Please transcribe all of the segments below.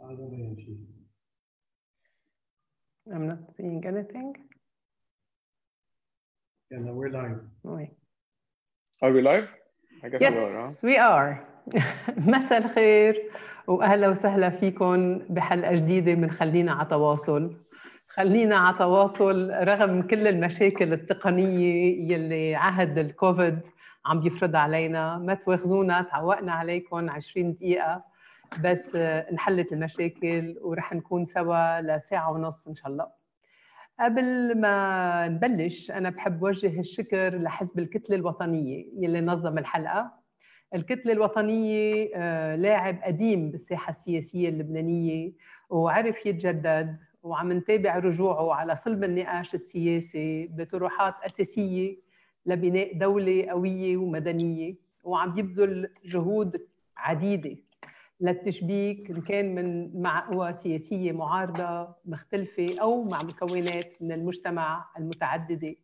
I'm not seeing anything. Yeah, no, we're live. Oui. Are we live? I guess Yes, we are, huh? we are. مساء الخير وأهلا وسهلا فيكم بحلقة جديدة من خلينا على تواصل. خلينا على تواصل رغم كل المشاكل التقنية يلي عهد الكوفيد عم بيفرض علينا. ما تواخذونا، تعوقنا عليكم 20 دقيقة بس انحلت المشاكل ورح نكون سوا لساعة ونص إن شاء الله. قبل ما نبلش أنا بحب وجه الشكر لحزب الكتلة الوطنية يلي نظم الحلقة. الكتلة الوطنية لاعب قديم بالساحة السياسية اللبنانية وعرف يتجدد، وعم نتابع رجوعه على صلب النقاش السياسي بطروحات أساسية لبناء دولة قوية ومدنية، وعم يبذل جهود عديدة للتشبيك إن كان مع قوى سياسية معارضة مختلفة أو مع مكونات من المجتمع المتعددة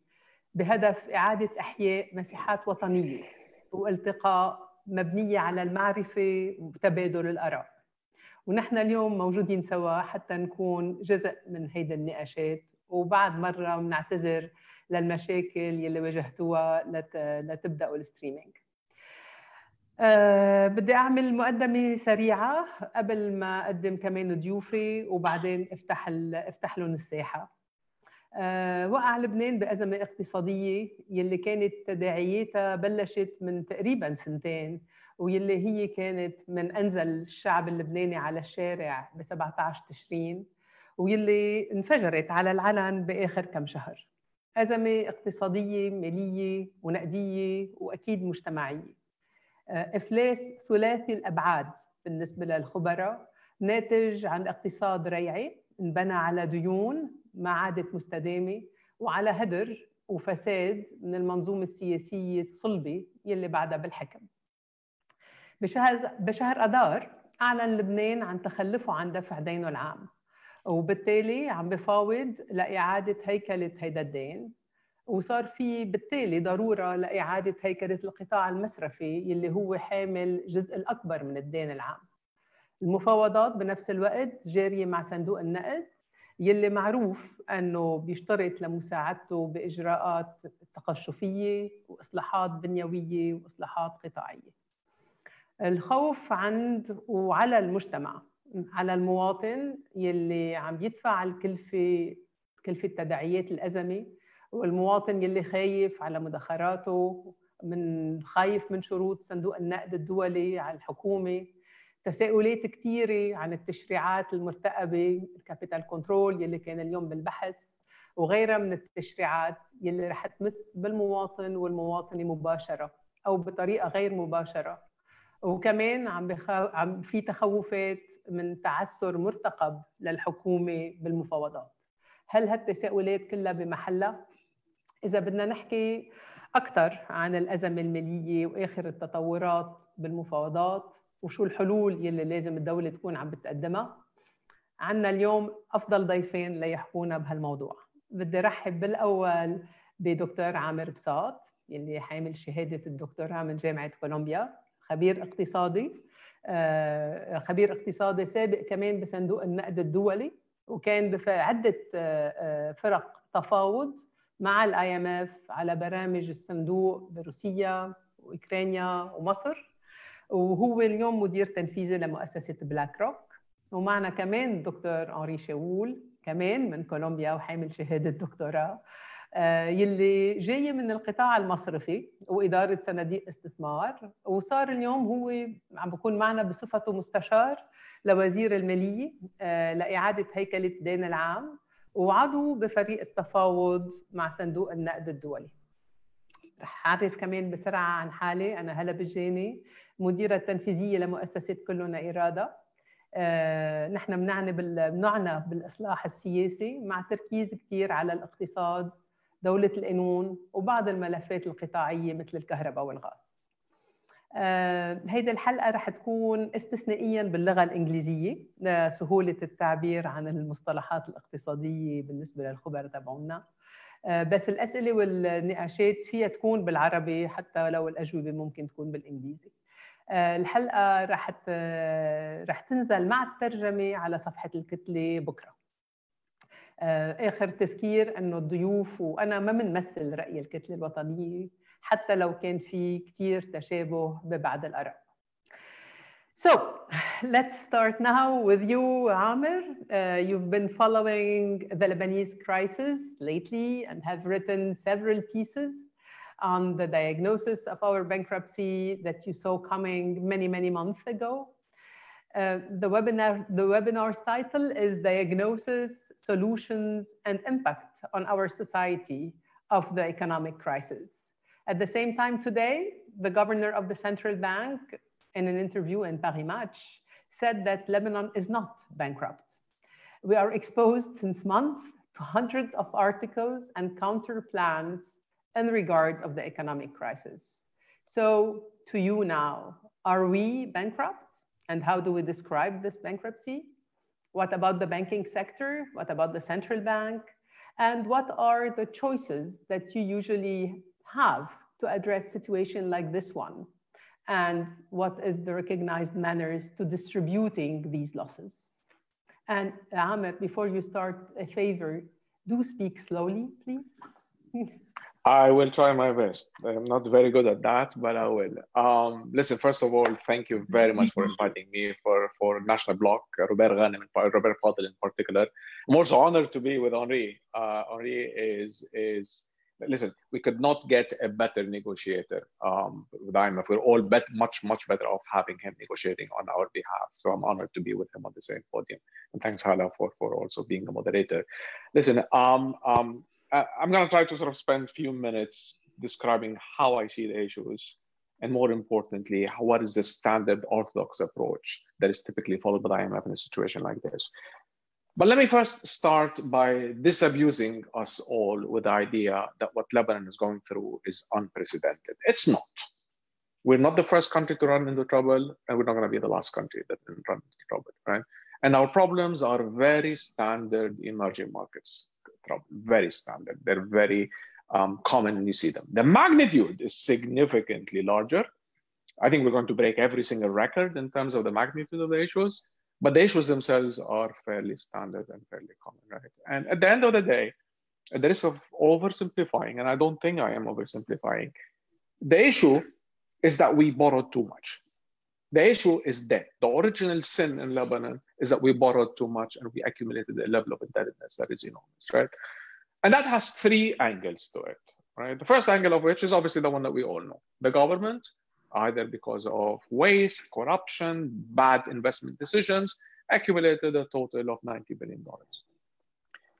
بهدف إعادة إحياء مساحات وطنية والتقاء مبنية على المعرفة وتبادل الآراء. ونحن اليوم موجودين سوا حتى نكون جزء من هيدا النقاشات، وبعد مرة بنعتذر للمشاكل يلي واجهتوها لتبدأوا الستريمينج. بدي أعمل مقدمة سريعة قبل ما أقدم كمان ضيوفي وبعدين افتح لهم الساحة. وقع لبنان بأزمة اقتصادية يلي كانت تداعياتها بلشت من تقريباً سنتين، ويلي هي كانت من أنزل الشعب اللبناني على الشارع ب 17 تشرين، ويلي انفجرت على العلن بآخر كم شهر. أزمة اقتصادية مالية ونقدية وأكيد مجتمعية. إفلاس ثلاثي الأبعاد بالنسبة للخبراء، ناتج عن اقتصاد ريعي انبنى على ديون ما عادت مستدامة وعلى هدر وفساد من المنظومة السياسية الصلبة يلي بعدها بالحكم. بشهر أذار أعلن لبنان عن تخلفه عن دفع دينه العام، وبالتالي عم بفاوض لإعادة هيكلة هيدا الدين، وصار في بالتالي ضرورة لإعادة هيكلة القطاع المصرفي يلي هو حامل الجزء الأكبر من الدين العام. المفاوضات بنفس الوقت جارية مع صندوق النقد يلي معروف أنه بيشترط لمساعدته بإجراءات تقشفية وإصلاحات بنيوية وإصلاحات قطاعية. الخوف عند وعلى المجتمع، على المواطن يلي عم يدفع كلفة تداعيات الأزمة، والمواطن يلي خايف على مدخراته، خايف من شروط صندوق النقد الدولي على الحكومة. تساؤلات كثيرة عن التشريعات المرتقبة، الكابيتال كنترول يلي كان اليوم بالبحث، وغيرها من التشريعات يلي رح تمس بالمواطن والمواطنة مباشرة أو بطريقة غير مباشرة. وكمان عم في تخوفات من تعثر مرتقب للحكومة بالمفاوضات. هل هالتساؤلات كلها بمحلها؟ إذا بدنا نحكي أكثر عن الأزمة المالية وآخر التطورات بالمفاوضات وشو الحلول يلي لازم الدولة تكون عم بتقدمها، عنا اليوم أفضل ضيفين ليحكونا بهالموضوع. بدي رحب بالأول بدكتور عامر بساط يلي حامل شهادة الدكتوراه من جامعة كولومبيا، خبير اقتصادي سابق كمان بصندوق النقد الدولي، وكان بعدة فرق تفاوض مع الIMF على برامج الصندوق بروسيا وأوكرانيا ومصر، وهو اليوم مدير تنفيذي لمؤسسة بلاك روك. ومعنا كمان الدكتور هنري شاوول كمان من كولومبيا وحامل شهادة دكتوراه، يلي جاي من القطاع المصرفي وإدارة صناديق استثمار، وصار اليوم هو عم بيكون معنا بصفته مستشار لوزير المالية لإعادة هيكلة الدين العام، وعضو بفريق التفاوض مع صندوق النقد الدولي. رح أعرف كمان بسرعة عن حالي. أنا هلا بجاني، مديرة تنفيذية لمؤسسة كلنا إرادة. نحن بنعنى بالإصلاح السياسي مع تركيز كتير على الاقتصاد، دولة القانون، وبعض الملفات القطاعية مثل الكهرباء والغاز. هيدي الحلقة رح تكون استثنائياً باللغة الإنجليزية لسهولة التعبير عن المصطلحات الاقتصادية بالنسبة للخبراء تبعونا، بس الأسئلة والنقاشات فيها تكون بالعربي حتى لو الأجوبة ممكن تكون بالإنجليزي. الحلقة رح تنزل مع الترجمة على صفحة الكتلة بكرة. آخر تذكير أنه الضيوف وأنا ما بنمثل رأي الكتلة الوطنية حتى لو كان في كتير تشابه ببعض الآراء. So, let's start now with you, Amer. You've been following the Lebanese crisis lately and have written several pieces on the diagnosis of our bankruptcy that you saw coming many, many months ago. The webinar's title is Diagnosis, Solutions, and Impact on Our Society of the Economic Crisis. At the same time today, the governor of the central bank, in an interview in Paris Match, said that Lebanon is not bankrupt. We are exposed since months to hundreds of articles and counter plans in regard of the economic crisis. So to you now, are we bankrupt? And how do we describe this bankruptcy? What about the banking sector? What about the central bank? And what are the choices that you usually have to address situations like this one? And what is the recognized manners to distributing these losses? And Amer, before you start, a favor, do speak slowly, please. I will try my best. I'm not very good at that, but I will. Listen, first of all, thank you very much for inviting me for National Block, Robert Ghanem and Robert Fadel in particular. I'm also honored to be with Henri. Henri is listen, we could not get a better negotiator with IMF. We're all much better off having him negotiating on our behalf. So I'm honored to be with him on the same podium. And thanks, Hala, for also being the moderator. Listen, I'm going to try to sort of spend a few minutes describing how I see the issues, and more importantly, what is the standard orthodox approach that is typically followed by the IMF in a situation like this. But let me first start by disabusing us all with the idea that what Lebanon is going through is unprecedented. It's not. We're not the first country to run into trouble, and we're not going to be the last country that will run into trouble, right? And our problems are very standard emerging markets trouble, very standard. They're very common when you see them. The magnitude is significantly larger. I think we're going to break every single record in terms of the magnitude of the issues. But the issues themselves are fairly standard and fairly common, right? And at the end of the day, at the risk of oversimplifying, and I don't think I am oversimplifying, the issue is that we borrowed too much. The issue is debt. The original sin in Lebanon is that we borrowed too much and we accumulated a level of indebtedness that is enormous, right? And that has three angles to it, right? The first angle of which is obviously the one that we all know. The government, either because of waste, corruption, bad investment decisions, accumulated a total of $90 billion.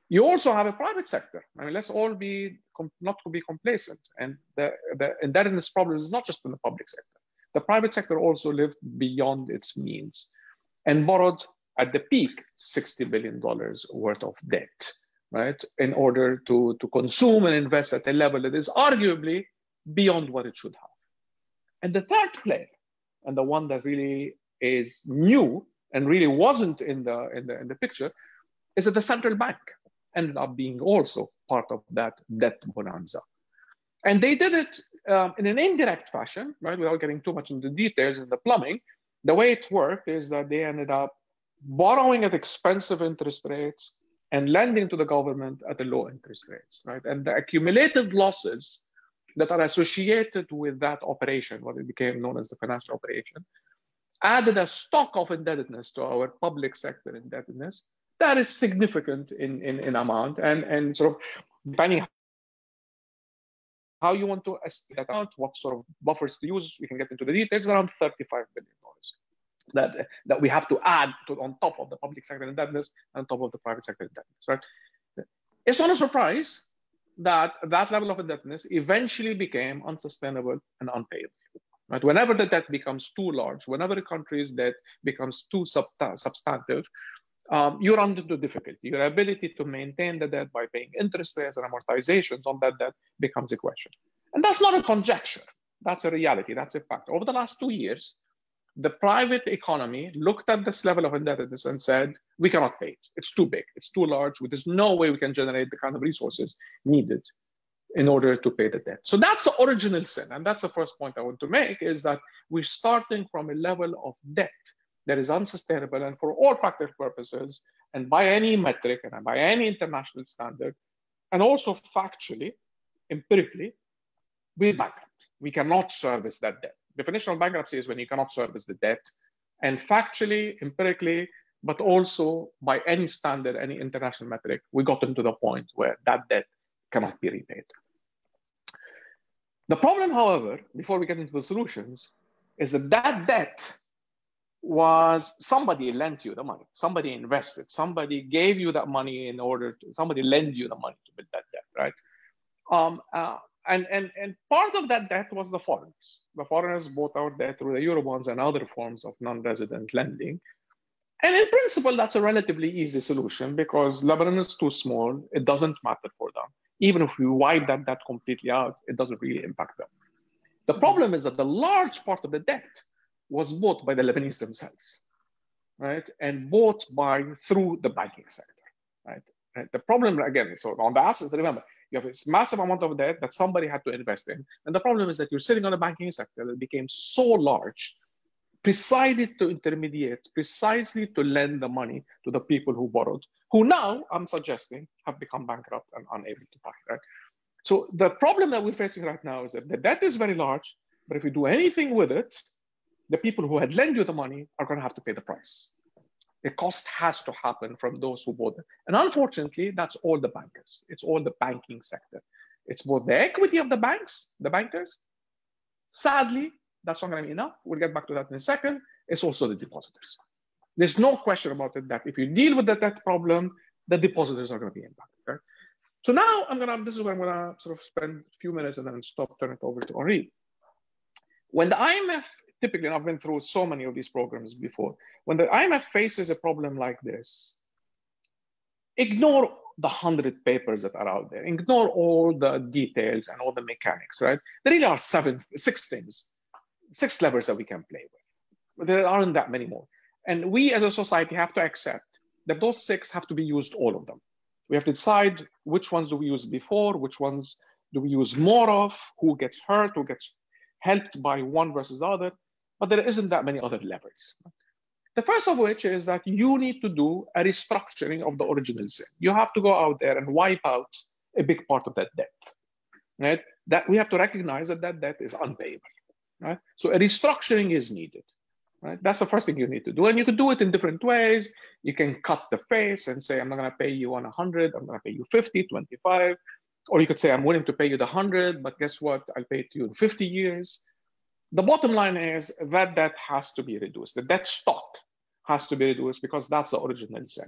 You also have a private sector. I mean, let's all be not to be complacent. And the indebtedness problem is not just in the public sector. The private sector also lived beyond its means and borrowed at the peak $60 billion worth of debt, right? In order to consume and invest at a level that is arguably beyond what it should have. And the third player, and the one that really is new and really wasn't in the picture, is that the central bank ended up being also part of that debt bonanza. And they did it in an indirect fashion, right? Without getting too much into the details and the plumbing. The way it worked is that they ended up borrowing at expensive interest rates and lending to the government at the low interest rates, right? And the accumulated losses that are associated with that operation, what it became known as the financial operation, added a stock of indebtedness to our public sector indebtedness that is significant in amount, and sort of depending how you want to estimate that amount, what sort of buffers to use, we can get into the details, around $35 billion that we have to add on top of the public sector indebtedness and on top of the private sector indebtedness, right? It's not a surprise that that level of indebtedness eventually became unsustainable and unpayable. Right? Whenever the debt becomes too large, whenever a country's debt becomes too substantive, you run into difficulty. Your ability to maintain the debt by paying interest rates and amortizations on that debt becomes a question. And that's not a conjecture. That's a reality. That's a fact. Over the last 2 years, the private economy looked at this level of indebtedness and said, we cannot pay it. It's too big. It's too large. There's no way we can generate the kind of resources needed in order to pay the debt. So that's the original sin. And that's the first point I want to make, is that we're starting from a level of debt that is unsustainable, and for all practical purposes, and by any metric and by any international standard, and also factually, empirically, we're bankrupt. We cannot service that debt. Definition of bankruptcy is when you cannot service the debt, and factually, empirically, but also by any standard, any international metric, we got into the point where that debt cannot be repaid. The problem, however, before we get into the solutions, is that that debt was somebody lent you the money, somebody invested, somebody gave you that money in order to, somebody lent you the money to build that debt, right? And part of that debt was the foreigners. The foreigners bought our debt through the Eurobonds and other forms of non-resident lending. And in principle, that's a relatively easy solution because Lebanon is too small. It doesn't matter for them. Even if we wipe that debt completely out, it doesn't really impact them. The problem is that the large part of the debt was bought by the Lebanese themselves, right? And bought through the banking sector, right? And the problem, again, so on the assets, remember, you have this massive amount of debt that somebody had to invest in. And the problem is that you're sitting on a banking sector that became so large, precisely to intermediate, precisely to lend the money to the people who borrowed, who now, I'm suggesting, have become bankrupt and unable to pay, right? So the problem that we're facing right now is that the debt is very large, but if we do anything with it, the people who had lent you the money are going to have to pay the price. The cost has to happen from those who bought it. And unfortunately, that's all the bankers. It's all the banking sector. It's both the equity of the banks, the bankers. Sadly, that's not going to be enough. We'll get back to that in a second. It's also the depositors. There's no question about it that if you deal with the debt problem, the depositors are going to be impacted, right? So now this is where I'm going to sort of spend a few minutes and then stop, turn it over to Henri. When the IMF, typically, and I've been through so many of these programs before, when the IMF faces a problem like this, ignore the 100 papers that are out there, ignore all the details and all the mechanics, right? There really are six levers that we can play with. There aren't that many more. And we as a society have to accept that those six have to be used, all of them. We have to decide which ones do we use before, which ones do we use more of, who gets hurt, who gets helped by one versus the other, but there isn't that many other levers. The first of which is that you need to do a restructuring of the original sin. You have to go out there and wipe out a big part of that debt, right? That we have to recognize that that debt is unpayable, right? So a restructuring is needed, right? That's the first thing you need to do. And you can do it in different ways. You can cut the face and say, I'm not going to pay you on 100, I'm going to pay you 50, 25. Or you could say, I'm willing to pay you the 100, but guess what? I'll pay it to you in 50 years. The bottom line is that debt has to be reduced. The debt stock has to be reduced because that's the original sin.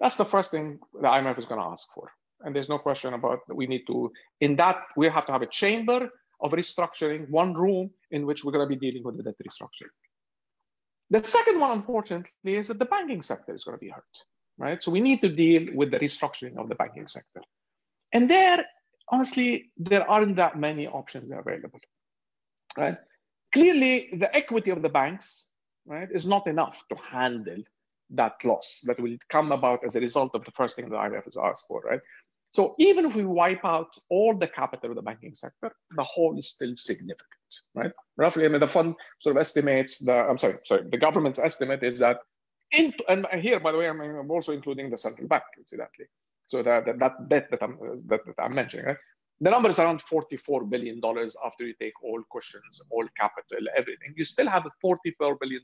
That's the first thing the IMF is going to ask for. And there's no question about that. We need to, in that, we have to have a chamber of restructuring, one room in which we're going to be dealing with the debt restructuring. The second one, unfortunately, is that the banking sector is going to be hurt, right? So we need to deal with the restructuring of the banking sector. And there, honestly, there aren't that many options available, right? Clearly, the equity of the banks, right, is not enough to handle that loss that will come about as a result of the first thing the IMF has asked for, right? So even if we wipe out all the capital of the banking sector, the hole is still significant, right? Roughly, I mean, the fund sort of estimates the government's estimate is that, and here, by the way, I'm also including the central bank, incidentally. So that debt that I'm mentioning, right? The number is around $44 billion after you take all cushions, all capital, everything. You still have $44 billion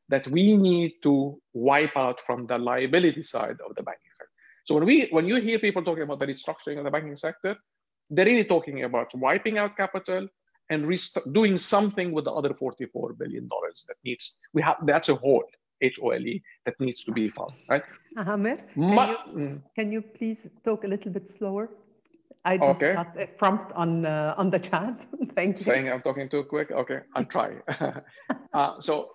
that we need to wipe out from the liability side of the banking sector. So when you hear people talking about the restructuring of the banking sector, they're really talking about wiping out capital and doing something with the other $44 billion that needs, that's a hole, H-O-L-E, that needs to be found, right? Amer, can you please talk a little bit slower? I just got a prompt on the chat. Thank you. Saying I'm talking too quick? Okay, I'll try. So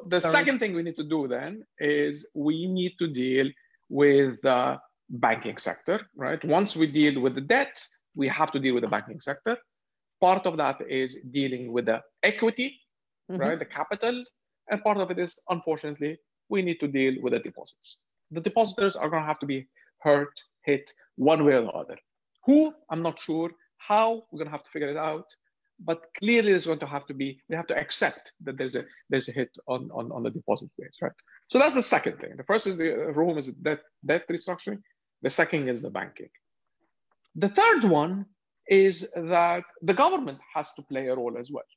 the second thing we need to do then is we need to deal with the banking sector, right? Once we deal with the debt, we have to deal with the banking sector. Part of that is dealing with the equity, right? The capital. And part of it is, unfortunately, we need to deal with the deposits. The depositors are going to have to be hit one way or the other. Who? I'm not sure. How? We're going to have to figure it out. But clearly, there's going to have to be, we have to accept that there's a hit on the deposit rates, right? So that's the second thing. The first is the room is debt restructuring. The second is the banking. The third one is that the government has to play a role as well,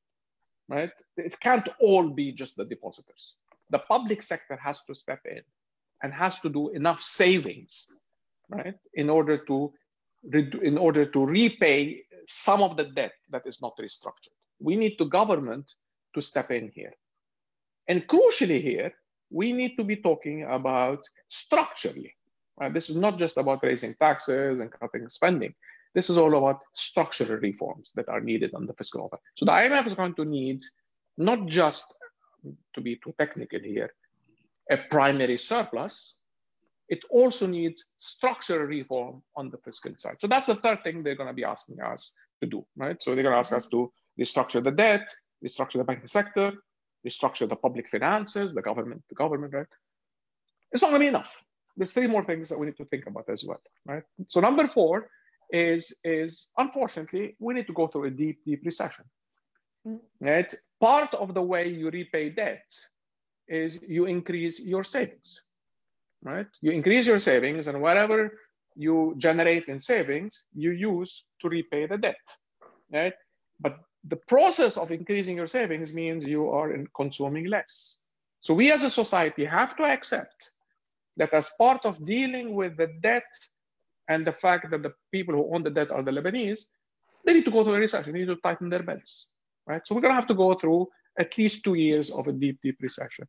right? It can't all be just the depositors. The public sector has to step in and has to do enough savings, right, in order to repay some of the debt that is not restructured. We need the government to step in here. And crucially here, we need to be talking about structurally. Right? This is not just about raising taxes and cutting spending. This is all about structural reforms that are needed on the fiscal offer. So the IMF is going to need not just, to be too technical here, a primary surplus. It also needs structural reform on the fiscal side. So that's the third thing they're going to be asking us to do, right? So they're going to ask us to restructure the debt, restructure the banking sector, restructure the public finances, the government, right? It's not going to be enough. There's three more things that we need to think about as well, right? So number four is unfortunately, we need to go through a deep recession, right? Part of the way you repay debt is you increase your savings. Right? You increase your savings, and whatever you generate in savings, you use to repay the debt. Right? But the process of increasing your savings means you are consuming less. So we as a society have to accept that as part of dealing with the debt and the fact that the people who own the debt are the Lebanese, they need to go through a recession. They need to tighten their belts. Right? So we're going to have to go through at least 2 years of a deep recession.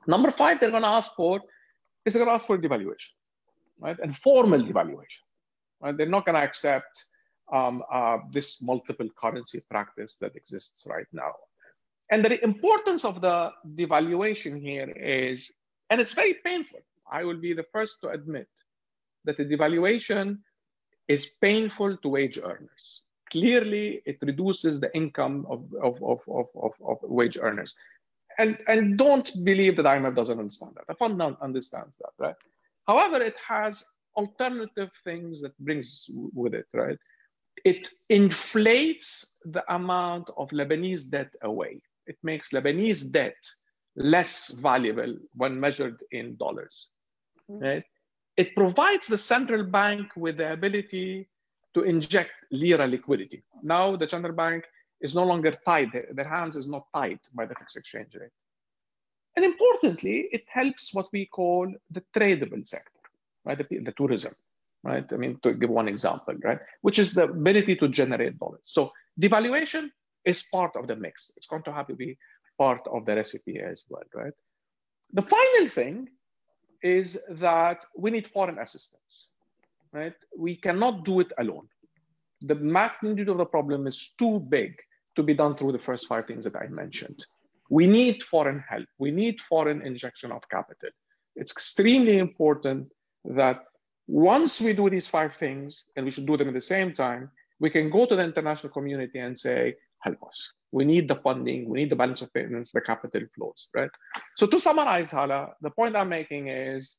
Number five, they're going to ask for devaluation, right? And formal devaluation, right? They're not going to accept this multiple currency practice that exists right now. And the importance of the devaluation here is, and it's very painful. I will be the first to admit that the devaluation is painful to wage earners. Clearly, it reduces the income of wage earners. And don't believe that IMF doesn't understand that. The fund understands that, right? However, it has alternative things that brings with it, right? It inflates the amount of Lebanese debt away. It makes Lebanese debt less valuable when measured in dollars, right? It provides the central bank with the ability to inject lira liquidity. Now the central bank is no longer tied, their hands is not tied by the fixed exchange rate. And importantly, it helps what we call the tradable sector, right? The tourism, right? I mean, to give one example, right? Which is the ability to generate dollars. So devaluation is part of the mix. It's going to have to be part of the recipe as well, right? The final thing is that we need foreign assistance, right? We cannot do it alone. The magnitude of the problem is too big to be done through the first five things that I mentioned. We need foreign help. We need foreign injection of capital. It's extremely important that once we do these five things, and we should do them at the same time, we can go to the international community and say, help us. We need the funding, we need the balance of payments, the capital flows, right? So to summarize, Hala, the point I'm making is,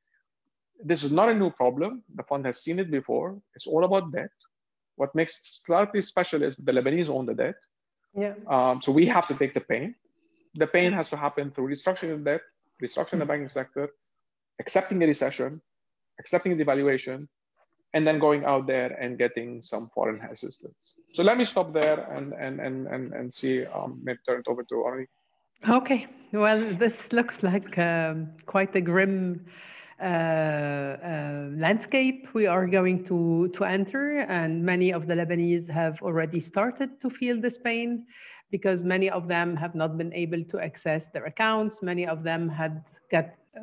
this is not a new problem. The fund has seen it before. It's all about debt. What makes it slightly special is the Lebanese own the debt. Yeah. So we have to take the pain. The pain has to happen through restructuring the debt, restructuring the banking sector, accepting the recession, accepting the devaluation, and then going out there and getting some foreign assistance. So let me stop there and see, maybe turn it over to Henri. Okay, well, this looks like quite a grim landscape we are going to enter, and many of the Lebanese have already started to feel this pain because many of them have not been able to access their accounts. Many of them had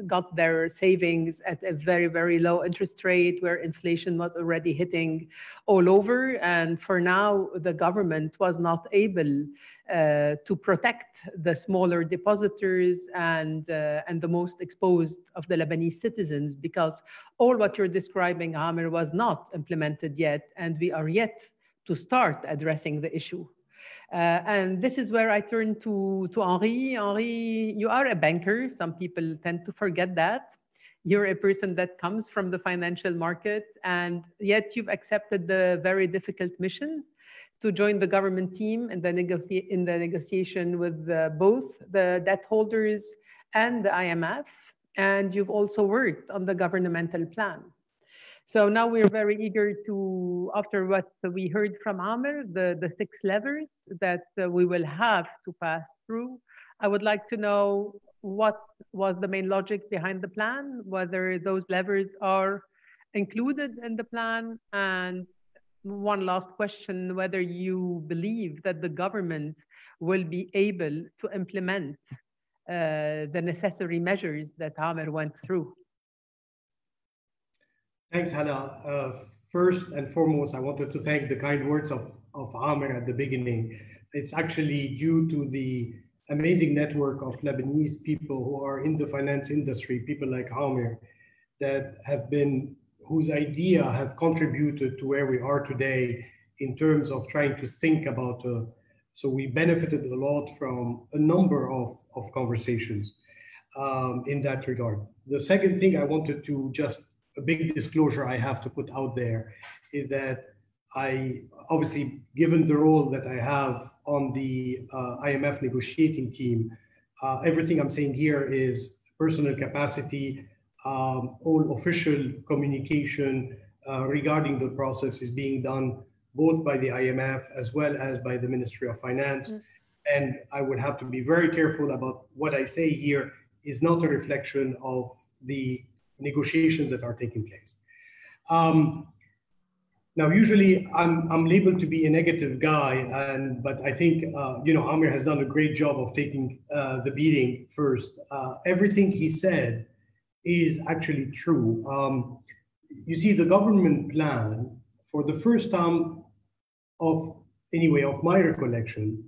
got their savings at a very, very low interest rate where inflation was already hitting all over. And for now, the government was not able to protect the smaller depositors and the most exposed of the Lebanese citizens, because all what you're describing, Amer, was not implemented yet, and we are yet to start addressing the issue. And this is where I turn to Henri. Henri, you are a banker. Some people tend to forget that. You're a person that comes from the financial market, and yet you've accepted the very difficult mission to join the government team in the negotiation with both the debt holders and the IMF. And you've also worked on the governmental plan. So now we're very eager to, after what we heard from Amer, the 6 levers that we will have to pass through. I would like to know what was the main logic behind the plan, whether those levers are included in the plan, and one last question, whether you believe that the government will be able to implement the necessary measures that Amer went through. Thanks, Hala. First and foremost, I wanted to thank the kind words of Amer at the beginning. It's actually due to the amazing network of Lebanese people who are in the finance industry, people like Amer, that have been, whose idea have contributed to where we are today in terms of trying to think about, so we benefited a lot from a number of conversations in that regard. The second thing I wanted to just, a big disclosure I have to put out there is that I, obviously, given the role that I have on the IMF negotiating team, everything I'm saying here is personal capacity. All official communication regarding the process is being done both by the IMF as well as by the Ministry of Finance. And I would have to be very careful about what I say here is not a reflection of the negotiations that are taking place. Now, usually I'm labeled to be a negative guy, but I think Amer has done a great job of taking the beating first. Everything he said is actually true. You see, the government plan, for the first time of my recollection,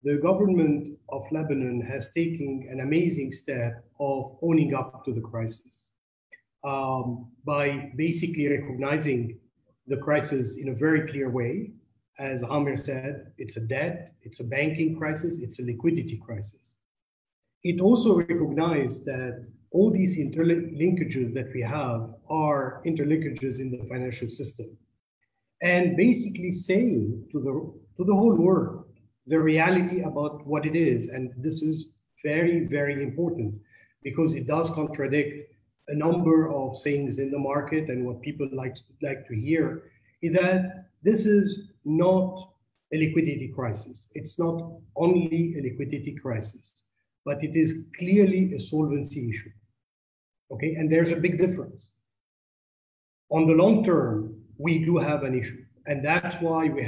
the government of Lebanon has taken an amazing step of owning up to the crisis by basically recognizing the crisis in a very clear way. As Amer said, it's a debt, it's a banking crisis, it's a liquidity crisis. It also recognized that all these interlinkages that we have are interlinkages in the financial system, and basically saying to the whole world the reality about what it is. And this is very, very important because it does contradict a number of things in the market, and what people like to hear is that this is not a liquidity crisis. It's not only a liquidity crisis, but it is clearly a solvency issue. Okay, and there's a big difference. On the long term, we do have an issue, and that's why the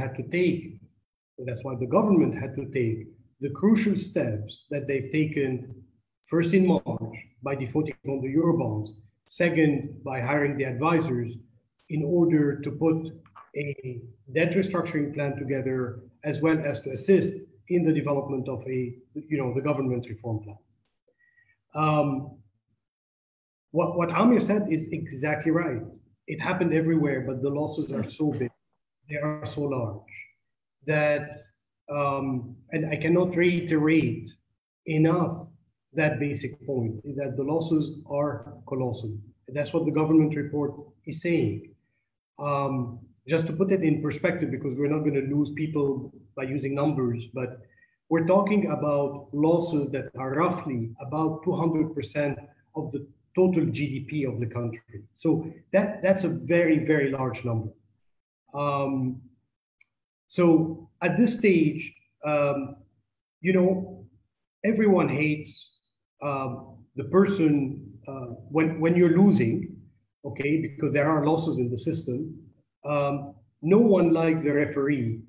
government had to take the crucial steps that they've taken, first in March by defaulting on the Eurobonds, second by hiring the advisors in order to put a debt restructuring plan together, as well as to assist in the development of the government reform plan. What Amer said is exactly right. It happened everywhere, but the losses are so big, they are so large that, and I cannot reiterate enough that basic point, that the losses are colossal. That's what the government report is saying. Just to put it in perspective, because we're not going to lose people by using numbers, but we're talking about losses that are roughly about 200% of the total GDP of the country. So that's a very, very large number. So at this stage, everyone hates the person when you're losing, okay, because there are losses in the system. No one likes the referee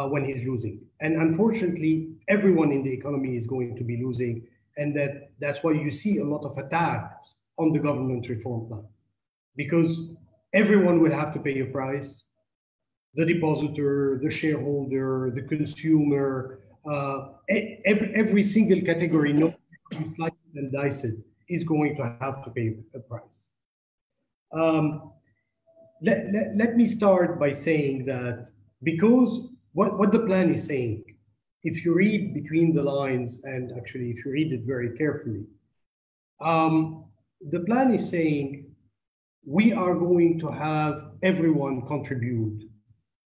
when he's losing. And unfortunately, everyone in the economy is going to be losing. And that's why you see a lot of attacks on the government reform plan, because everyone will have to pay a price. The depositor, the shareholder, the consumer, every single category, no sliced and diced, is going to have to pay a price. Let me start by saying that, because what the plan is saying, if you read between the lines, and actually if you read it very carefully, the plan is saying we are going to have everyone contribute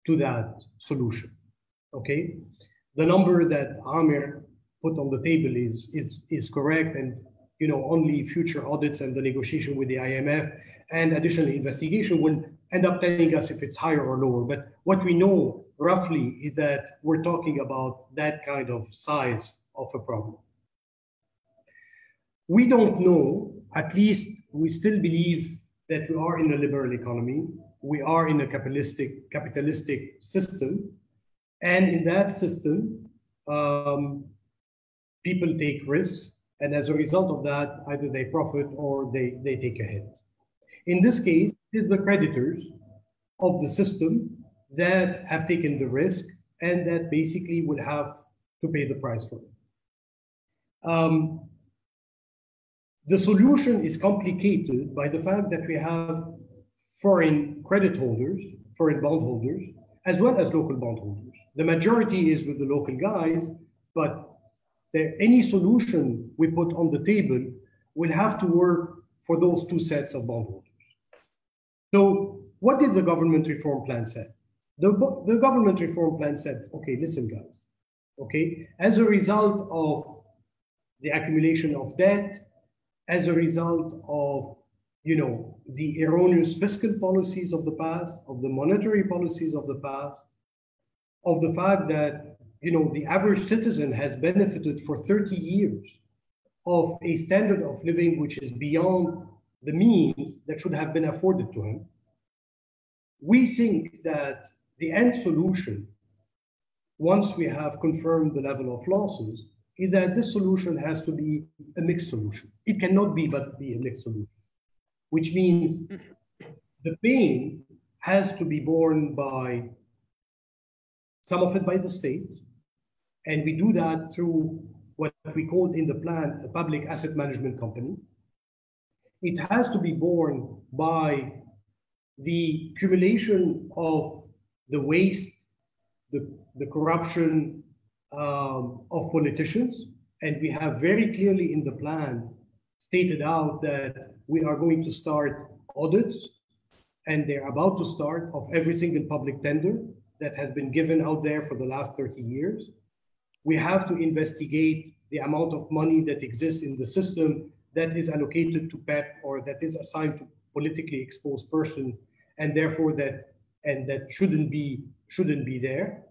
to that solution, okay? The number that Amer put on the table is correct, and only future audits and the negotiation with the IMF and additional investigation will end up telling us if it's higher or lower. But what we know roughly is that we're talking about that kind of size of a problem. We don't know, at least we still believe that we are in a liberal economy. We are in a capitalistic system. And in that system, people take risks. And as a result of that, either they profit or they take a hit. In this case, it's the creditors of the system that have taken the risk and that basically would have to pay the price for it. The solution is complicated by the fact that we have foreign credit holders, foreign bondholders, as well as local bondholders. The majority is with the local guys, but any solution we put on the table will have to work for those two sets of bondholders. So what did the government reform plan say? The government reform plan said, okay, listen guys, okay, as a result of the accumulation of debt, as a result of the erroneous fiscal policies of the past, of the monetary policies of the past, of the fact that the average citizen has benefited for 30 years of a standard of living which is beyond the means that should have been afforded to him. We think that the end solution, once we have confirmed the level of losses, is that this solution has to be a mixed solution. It cannot be but be a mixed solution, which means the pain has to be borne by some of it by the state, and we do that through what we called in the plan a public asset management company. It has to be borne by the accumulation of the waste, the corruption of politicians. And we have very clearly in the plan stated out that we are going to start audits, and they're about to start, of every single public tender that has been given out there for the last 30 years. We have to investigate the amount of money that exists in the system that is allocated to PEP or that is assigned to politically exposed person, and therefore that shouldn't be there.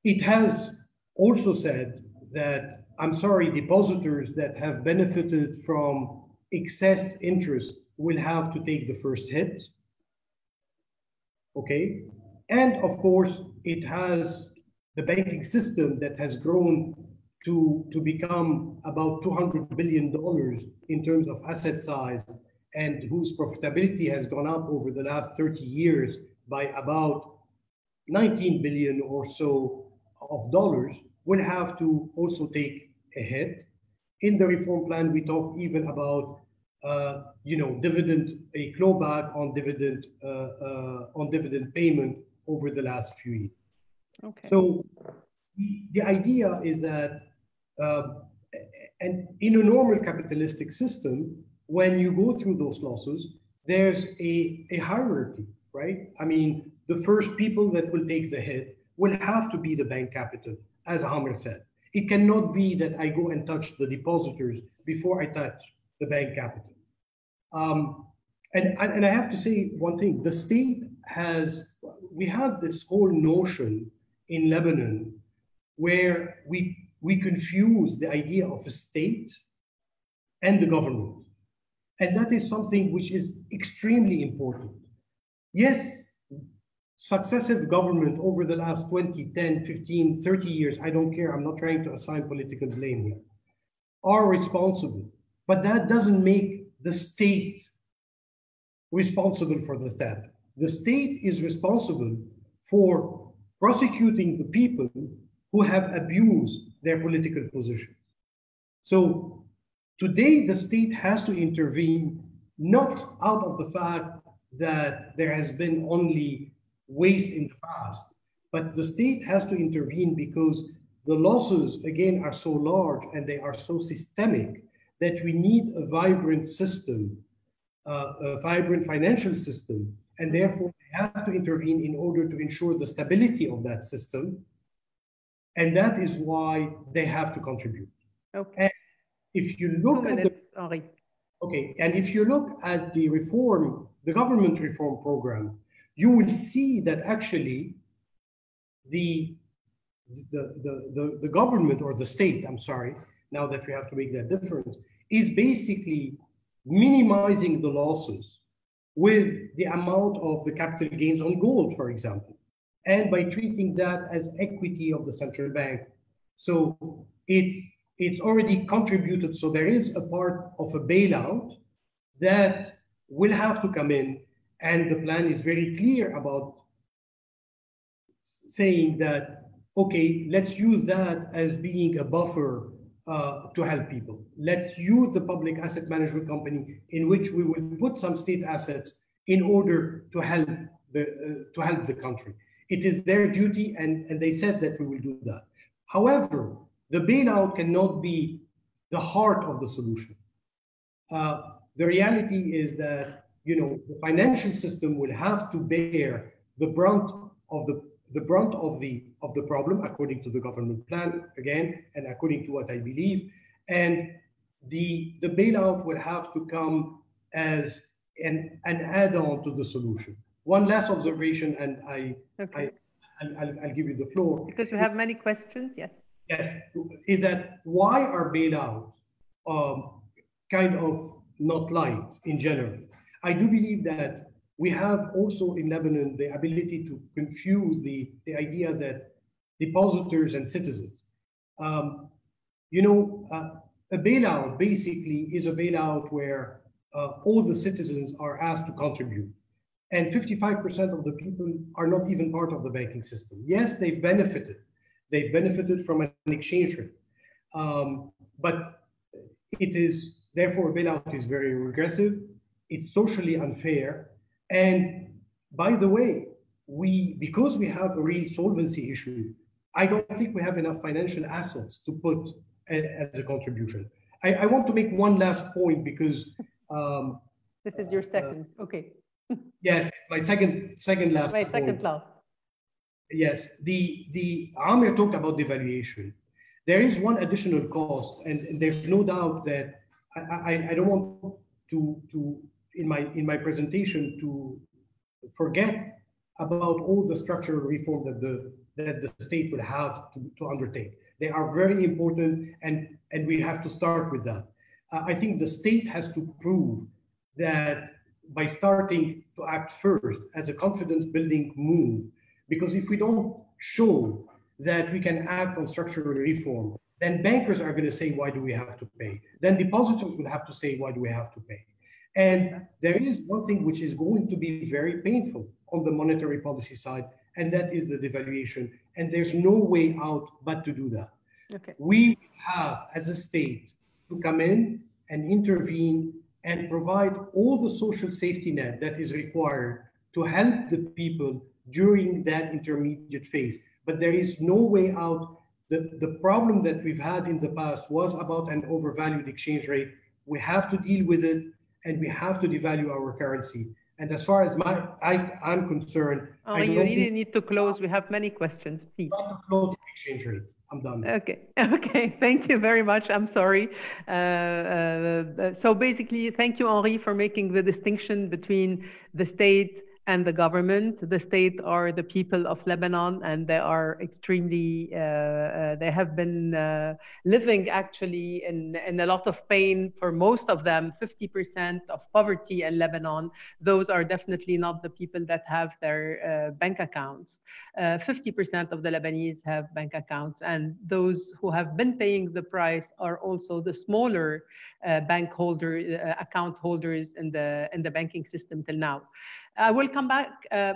It has also said that, I'm sorry, depositors that have benefited from excess interest will have to take the first hit. Okay, and of course it has the banking system that has grown to become about $200 billion in terms of asset size, and whose profitability has gone up over the last 30 years by about 19 billion or so of dollars, will have to also take a hit. In the reform plan, we talk even about dividend, a clawback on dividend payment over the last few years. Okay. So the idea is that, and in a normal capitalistic system, when you go through those losses, there's a hierarchy, right? I mean, the first people that will take the hit will have to be the bank capital, as Amer said. It cannot be that I go and touch the depositors before I touch the bank capital. And I have to say one thing, the state we have this whole notion in Lebanon where we confuse the idea of a state and the government. And that is something which is extremely important. Yes, successive government over the last 20, 10, 15, 30 years, I don't care, I'm not trying to assign political blame here, are responsible. But that doesn't make the state responsible for the theft. The state is responsible for prosecuting the people who have abused their political position. So today, the state has to intervene, not out of the fact that there has been only waste in the past, but the state has to intervene because the losses, again, are so large and they are so systemic that we need a vibrant system, a vibrant financial system, and therefore we have to intervene in order to ensure the stability of that system. And that is why they have to contribute. Okay. And if you look at Henri. Okay, and if you look at the reform, the government reform program, you will see that actually the government, or the state, I'm sorry, now that we have to make that difference, is basically minimizing the losses with the amount of the capital gains on gold, for example, and by treating that as equity of the central bank. So it's already contributed. So there is a part of a bailout that will have to come in, and the plan is very clear about saying that, okay, let's use that as being a buffer to help people. Let's use the public asset management company in which we will put some state assets in order to help the country. It is their duty, and they said that we will do that. However, the bailout cannot be the heart of the solution. The reality is that, you know, the financial system will have to bear the brunt of the problem, according to the government plan, again, and according to what I believe. And the bailout will have to come as an add-on to the solution. One last observation, and I'll give you the floor. Because we have many questions, yes. Yes, is that why are bailouts kind of not liked in general? I do believe that we have also in Lebanon the ability to confuse the idea that depositors and citizens. You know, a bailout basically is a bailout where all the citizens are asked to contribute. And 55% of the people are not even part of the banking system. Yes, they've benefited. They've benefited from an exchange rate. But it is, therefore, a bailout is very regressive. It's socially unfair. And by the way, because we have a real solvency issue, I don't think we have enough financial assets to put as a contribution. I want to make one last point because this is your second, okay. Yes, my second last point. Second last. Yes, the Amer talked about devaluation. There is one additional cost, and there's no doubt that I don't want to in my presentation to forget about all the structural reform that the state would have to undertake. They are very important, and we have to start with that. I think the state has to prove that by starting to act first as a confidence-building move, because if we don't show that we can act on structural reform, then bankers are going to say, why do we have to pay? Then depositors will have to say, why do we have to pay? And there is one thing which is going to be very painful on the monetary policy side, and that is the devaluation. And there's no way out but to do that. Okay. We have, as a state, to come in and intervene and provide all the social safety net that is required to help the people during that intermediate phase. But there is no way out. The problem that we've had in the past was about an overvalued exchange rate. We have to deal with it, and we have to devalue our currency. And as far as I'm concerned, you really need to close. We have many questions, please. Floating exchange rate. I'm done. Okay. Thank you very much. I'm sorry. So basically, thank you, Henri, for making the distinction between the state and the government. The state are the people of Lebanon, and they are extremely, they have been living actually in a lot of pain for most of them. 50% of poverty in Lebanon, those are definitely not the people that have their bank accounts. 50% of the Lebanese have bank accounts, and those who have been paying the price are also the smaller bank account holders in the banking system till now. I will come back.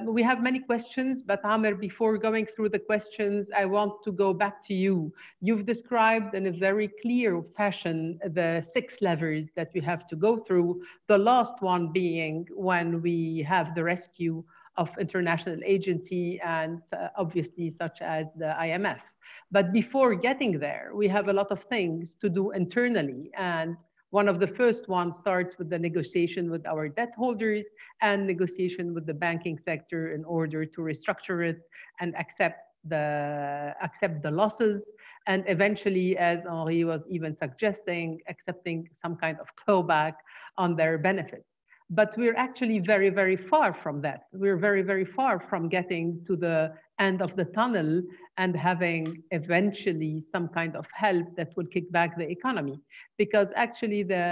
We have many questions, but Amer, before going through the questions, I want to go back to you. You've described in a very clear fashion the 6 levers that we have to go through, the last one being when we have the rescue of international agency and obviously such as the IMF. But before getting there, we have a lot of things to do internally. And One of the first ones starts with the negotiation with our debt holders and negotiation with the banking sector in order to restructure it and accept the losses, and eventually, as Henri was even suggesting, accepting some kind of clawback on their benefits. But we're actually very, very far from that. We're very, very far from getting to the end of the tunnel and having eventually some kind of help that will kick back the economy. Because actually the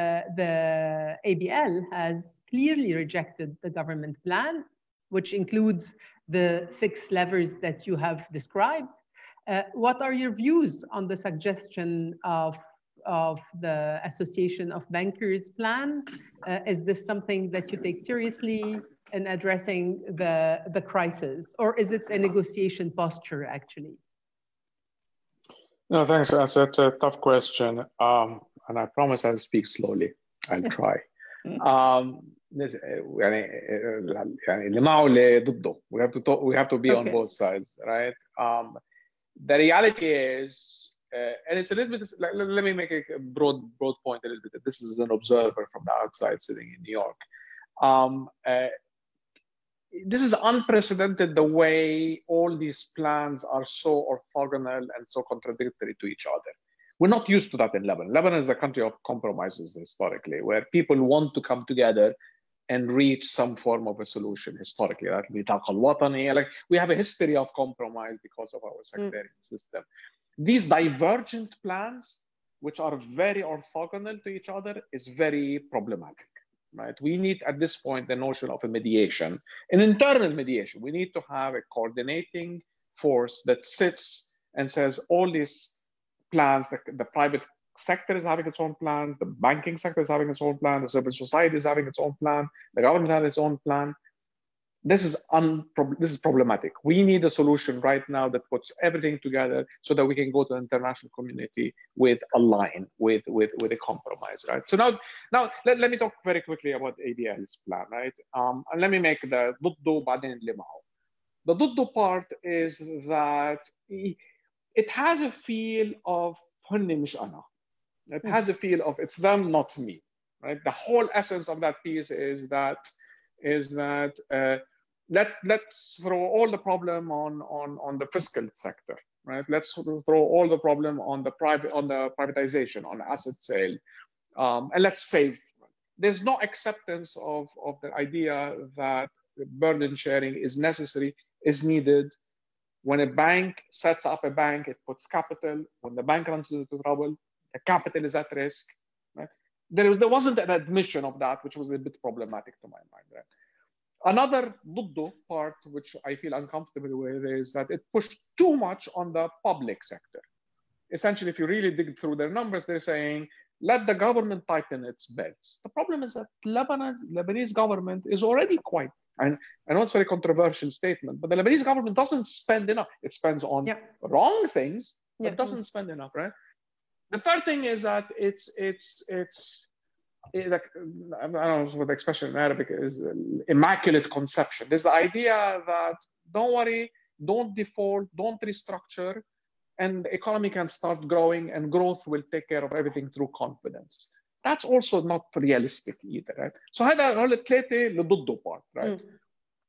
ABL has clearly rejected the government plan, which includes the 6 levers that you have described. What are your views on the suggestion of the Association of Bankers plan? Is this something that you take seriously in addressing the crisis, or is it a negotiation posture actually? No, thanks. That's a tough question. And I promise I'll speak slowly. I'll try. اللي معه اللي ضده. We have to be on both sides, right? The reality is, and it's a little bit, let me make a broad point a little bit. This is an observer from the outside sitting in New York. This is unprecedented, the way all these plans are so orthogonal and so contradictory to each other. We're not used to that in Lebanon. Lebanon is a country of compromises historically, where people want to come together and reach some form of a solution historically. Like we have a history of compromise because of our sectarian system. These divergent plans, which are very orthogonal to each other, is very problematic, right? We need at this point the notion of a mediation, an internal mediation. We need to have a coordinating force that sits and says all these plans, the private sector is having its own plan, the banking sector is having its own plan, the civil society is having its own plan, the government has its own plan. This is problematic. We need a solution right now that puts everything together so that we can go to the international community with a line, with a compromise, right? So now let me talk very quickly about ABL's plan, right? And let me make the ضده بعدين اللي معه. The ضده part is that it has a feel of هن مش أنا. It has a feel of it's them, not me, right? The whole essence of that piece is that let's throw all the problem on the fiscal sector, right? Let's throw all the problem on the privatization, on asset sale, and let's save. There's no acceptance of the idea that burden sharing is necessary, is needed. When a bank sets up a bank, it puts capital. When the bank runs into trouble, the capital is at risk. Right? There wasn't an admission of that, which was a bit problematic to my mind. Right? Another ضده part, which I feel uncomfortable with, is that it pushed too much on the public sector. Essentially, if you really dig through their numbers, they're saying, let the government tighten its belts. The problem is that Lebanese government is already quite, and I know it's a very controversial statement, but the Lebanese government doesn't spend enough. It spends on wrong things, but doesn't spend enough, right? The third thing is that it's like, I don't know what the expression in Arabic is, immaculate conception. There's the idea that don't worry, don't default, don't restructure, and the economy can start growing and growth will take care of everything through confidence. That's also not realistic either, right? So هذا هو الثلاثة اللي ضده part, right?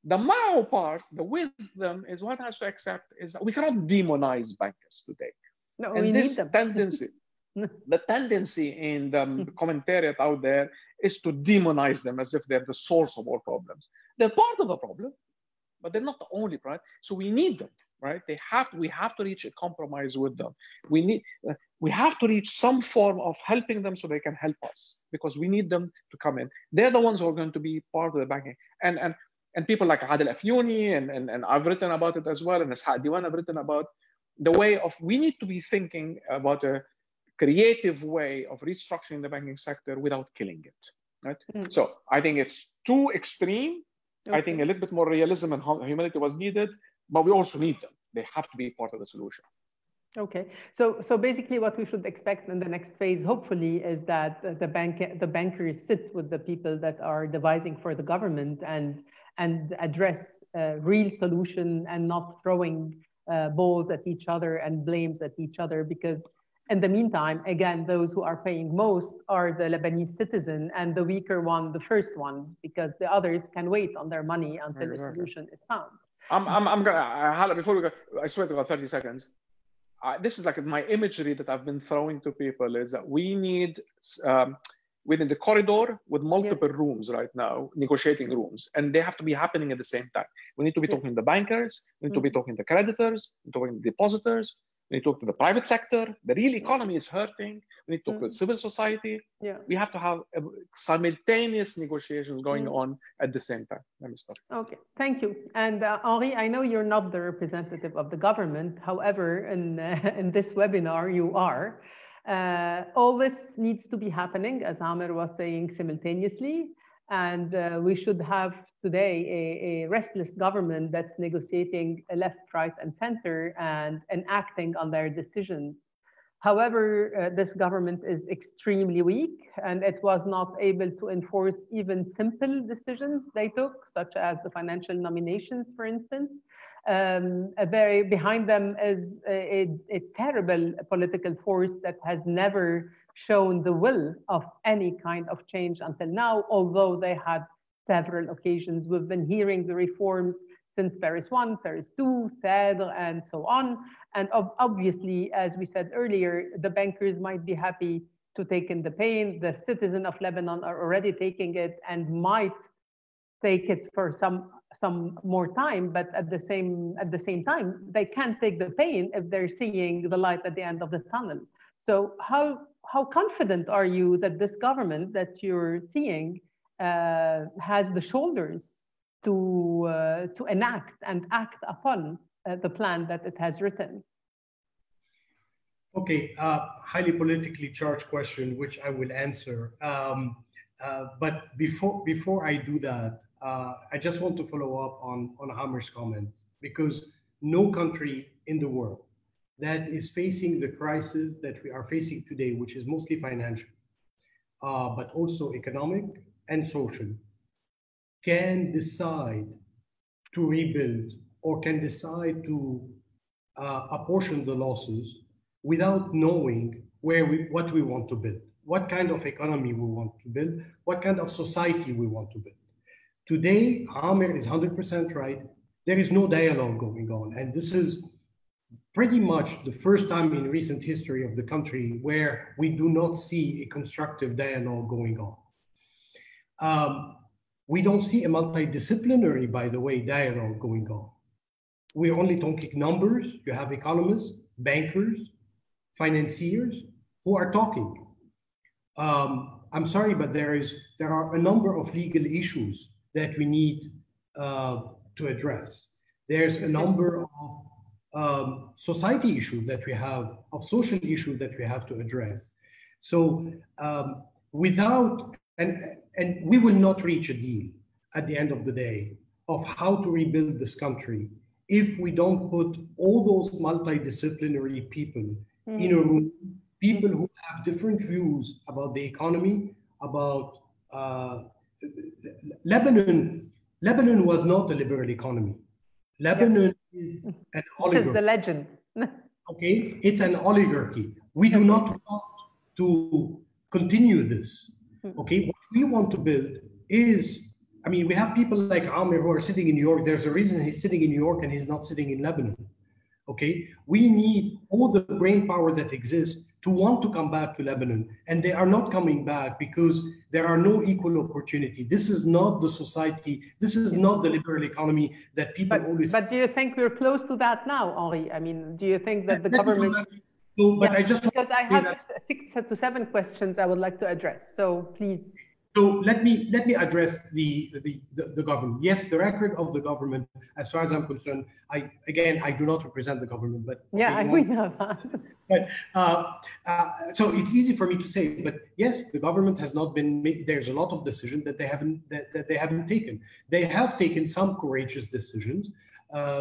The معه part, the with them, is what has to accept is that we cannot demonize bankers today. No, and we this need them. tendency, the tendency in the commentariat out there is to demonize them as if they're the source of all problems. They're part of the problem, but they're not the only part. So we need them, right? We have to reach a compromise with them. We have to reach some form of helping them so they can help us, because we need them to come in. They're the ones who are going to be part of the banking. And people like Adel Afyouni and I've written about it as well, and Ishaq Diwan have written about the way of, we need to be thinking about a creative way of restructuring the banking sector without killing it, right? So I think it's too extreme. I think a little bit more realism and humility was needed, but we also need them. They have to be part of the solution. Okay, so basically what we should expect in the next phase, hopefully, is that the bankers sit with the people that are devising for the government and address real solution and not throwing balls at each other and blames at each other, because In the meantime, again, those who are paying most are the Lebanese citizen, and the weaker one, the first ones, because the others can wait on their money until a solution is found. I'm gonna, Hala, before we go, I swear to God, 30 seconds. This is like my imagery that I've been throwing to people is that we need within the corridor with multiple rooms right now, negotiating rooms, and they have to be happening at the same time. We need to be talking to the bankers, we need to be talking to the creditors, we need to be talking to the depositors, we need to talk to the private sector. The real economy is hurting. We need to talk to civil society. We have to have simultaneous negotiations going on at the same time. Let me stop. Okay, thank you. And Henri, I know you're not the representative of the government. However, in this webinar, you are. All this needs to be happening, as Amer was saying, simultaneously. And we should have today a restless government that's negotiating left, right, and center and acting on their decisions. However, this government is extremely weak, and it was not able to enforce even simple decisions they took, such as the financial nominations, for instance. Behind them is a terrible political force that has never shown the will of any kind of change until now, although they had several occasions. We've been hearing the reforms since Paris 1, Paris 2, CEDRE, and so on. And obviously, as we said earlier, the bankers might be happy to take in the pain. The citizens of Lebanon are already taking it and might take it for some more time, but at the same time, they can't take the pain if they're seeing the light at the end of the tunnel. So how confident are you that this government that you're seeing has the shoulders to enact and act upon the plan that it has written? Okay, highly politically charged question, which I will answer. But before I do that, I just want to follow up on Amer's comment, because no country in the world that is facing the crisis that we are facing today, which is mostly financial, but also economic and social, can decide to rebuild or can decide to apportion the losses without knowing what we want to build, what kind of economy we want to build, what kind of society we want to build. Today, Amer is 100% right. There is no dialogue going on. And this is pretty much the first time in recent history of the country where we do not see a constructive dialogue going on. We don't see a multidisciplinary, by the way, dialogue going on. We're only talking numbers. You have economists, bankers, financiers who are talking. I'm sorry, but there are a number of legal issues that we need to address. There's a number of society issues that we have, of social issues that we have to address. So and we will not reach a deal at the end of the day of how to rebuild this country if we don't put all those multidisciplinary people in a room, people who have different views about the economy, about Lebanon was not a liberal economy. Lebanon is an oligarchy. This is the legend. Okay, it's an oligarchy. We do not want to continue this. Okay, what we want to build is, I mean, we have people like Amer who are sitting in New York. There's a reason he's sitting in New York and he's not sitting in Lebanon. Okay, we need all the brain power that exists to want to come back to Lebanon, and they are not coming back because there are no equal opportunity. This is not the society, this is not the liberal economy that people always... But do you think we're close to that now, Henri? I mean, do you think that the government... No, but I just... Because I have 6 to 7 questions I would like to address, so please. So let me address the government. Yes, the record of the government, as far as I'm concerned, I do not represent the government, but yeah, okay, we know that. But so it's easy for me to say. But yes, the government has not been. There's a lot of decisions that they haven't taken. They have taken some courageous decisions,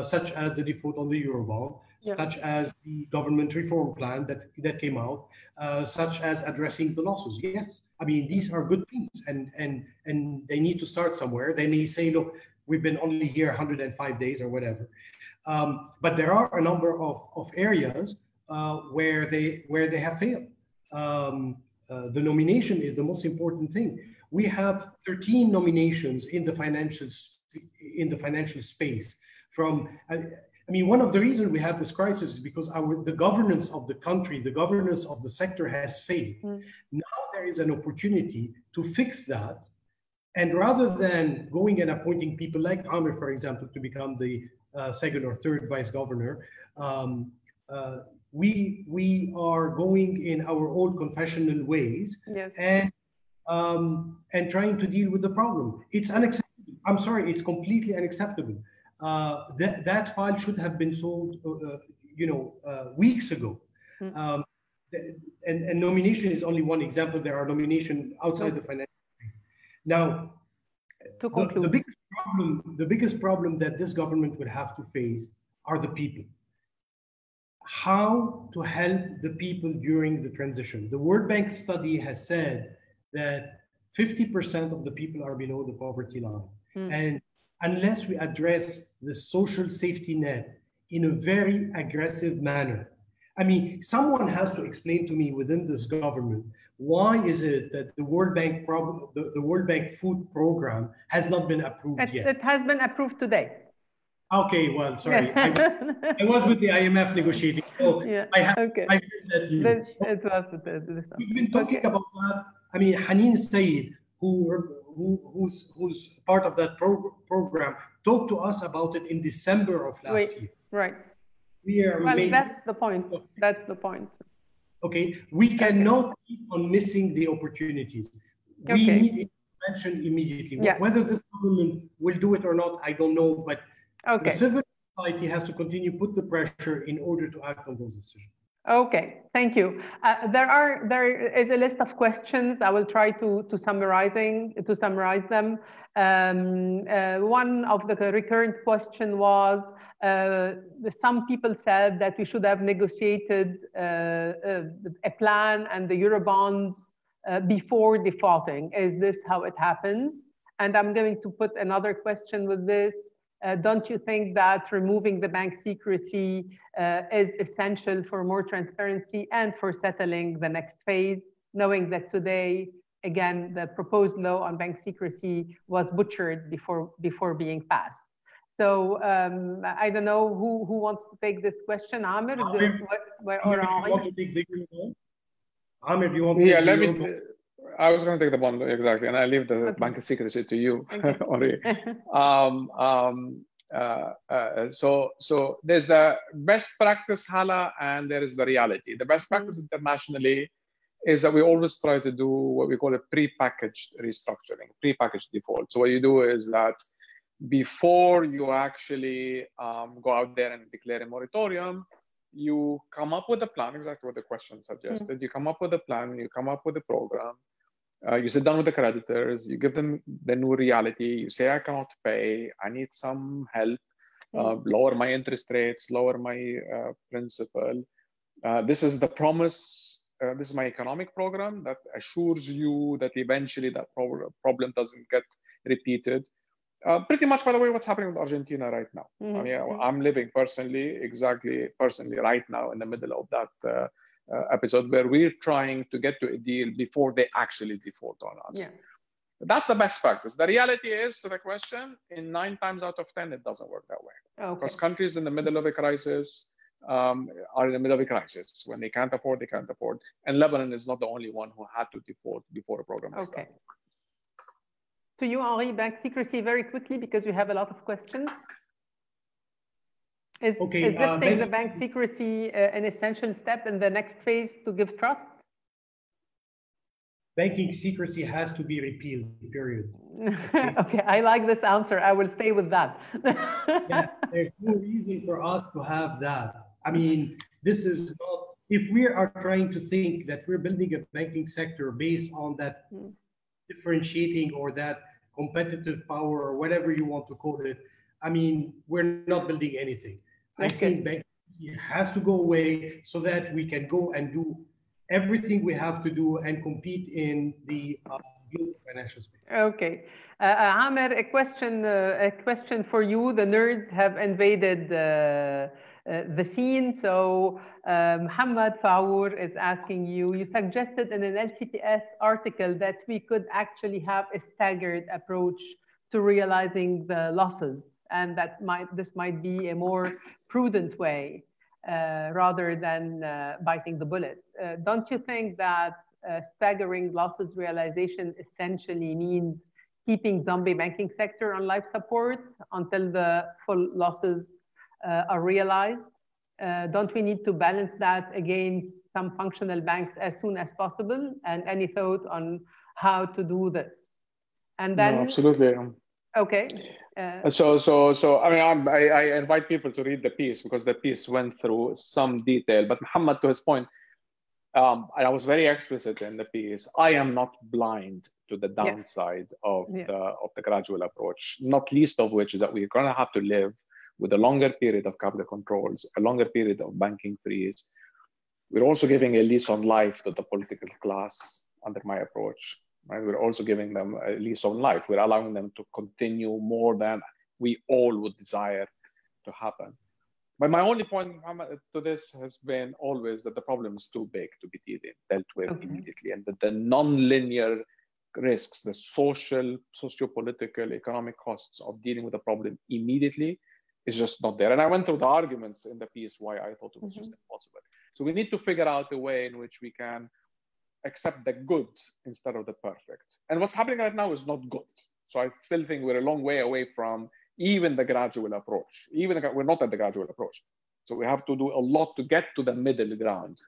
such as the default on the Eurobond, such as the government reform plan that came out, such as addressing the losses. Yes. I mean, these are good things, and they need to start somewhere. They may say, look, we've been only here 105 days or whatever. But there are a number of areas where they have failed. The nomination is the most important thing. We have 13 nominations in the financial space. One of the reasons we have this crisis is because the governance of the country, the governance of the sector has failed. Now there is an opportunity to fix that. And rather than going and appointing people like Amer, for example, to become the second or third vice governor, we are going in our old confessional ways. Yes. And trying to deal with the problem. It's unacceptable. I'm sorry, it's completely unacceptable. That file should have been solved, weeks ago. And nomination is only one example. There are nominations outside the financial space. Now, the biggest problem that this government would have to face are the people. How to help the people during the transition. The World Bank study has said that 50% of the people are below the poverty line. And unless we address the social safety net in a very aggressive manner, someone has to explain to me within this government, why is it that the World Bank food program has not been approved yet? It has been approved today. Okay, well, sorry. I was with the IMF negotiating. So yeah. I heard that news. It was We've been talking about that. Hanin Said, who's part of that program, talked to us about it in December of last year. Right. That's the point. That's the point. Okay, we cannot keep on missing the opportunities. We need intervention immediately. Whether this government will do it or not, I don't know, but the civil society has to continue to put the pressure in order to act on those decisions. Okay, thank you. There is a list of questions. I will try to summarize them. One of the recurrent question was, some people said that we should have negotiated a plan and the Eurobonds before defaulting. Is this how it happens? And I'm going to put another question with this. Don't you think that removing the bank secrecy is essential for more transparency and for settling the next phase, knowing that today, again, the proposed law on bank secrecy was butchered before being passed? So I don't know who wants to take this question. Amer, or Henri? Amer, do you want to take the I was going to take the bond, exactly, and I leave the bank secrecy to you, Henri. So there's the best practice, Hala, and there is the reality. The best practice internationally is that we always try to do what we call a pre-packaged restructuring, pre-packaged default. So what you do is that before you actually go out there and declare a moratorium, you come up with a plan, exactly what the question suggested. You come up with a plan, you come up with a program. You sit down with the creditors, you give them the new reality, you say, I cannot pay, I need some help, lower my interest rates, lower my principal. This is the promise, this is my economic program that assures you that eventually that problem doesn't get repeated. Pretty much, by the way, what's happening with Argentina right now. I'm living personally right now in the middle of that episode where we're trying to get to a deal before they actually default on us. That's the best practice. The reality is, to the question, in 9 times out of 10, it doesn't work that way. Because countries in the middle of a crisis are in the middle of a crisis. When they can't afford, they can't afford. And Lebanon is not the only one who had to default before a program was done. To you, Henri, bank secrecy very quickly, because we have a lot of questions. Is lifting the bank secrecy an essential step in the next phase to give trust? Banking secrecy has to be repealed, period. Okay, I like this answer. I will stay with that. There's no reason for us to have that. This is not, if we are trying to think that we're building a banking sector based on that differentiating or that competitive power or whatever you want to call it, we're not building anything. I think banking has to go away so that we can go and do everything we have to do and compete in the global financial space. Okay. Amer, a question for you. The nerds have invaded the scene. So Mohammed Faour is asking you, you suggested in an LCPS article that we could actually have a staggered approach to realizing the losses, and that this might be a more prudent way rather than biting the bullet. Don't you think that staggering losses realization essentially means keeping zombie banking sector on life support until the full losses are realized? Don't we need to balance that against some functional banks as soon as possible? And any thought on how to do this? And then, no, absolutely. Okay. So I mean, I invite people to read the piece because the piece went through some detail. But Muhammad, to his point, I was very explicit in the piece. I am not blind to the downside of the gradual approach, not least of which is that we're going to have to live with a longer period of capital controls, a longer period of banking freeze. We're also giving a lease on life to the political class under my approach. Right? We're also giving them a lease on life. We're allowing them to continue more than we all would desire to happen. But my only point, Muhammad, to this has been always that the problem is too big to be dealt with immediately, and that the non-linear risks, the social, socio-political, economic costs of dealing with the problem immediately is just not there. And I went through the arguments in the piece why I thought it was just impossible. So we need to figure out a way in which we can accept the good instead of the perfect. And what's happening right now is not good. So I still think we're a long way away from even the gradual approach. We're not at the gradual approach. So we have to do a lot to get to the middle ground,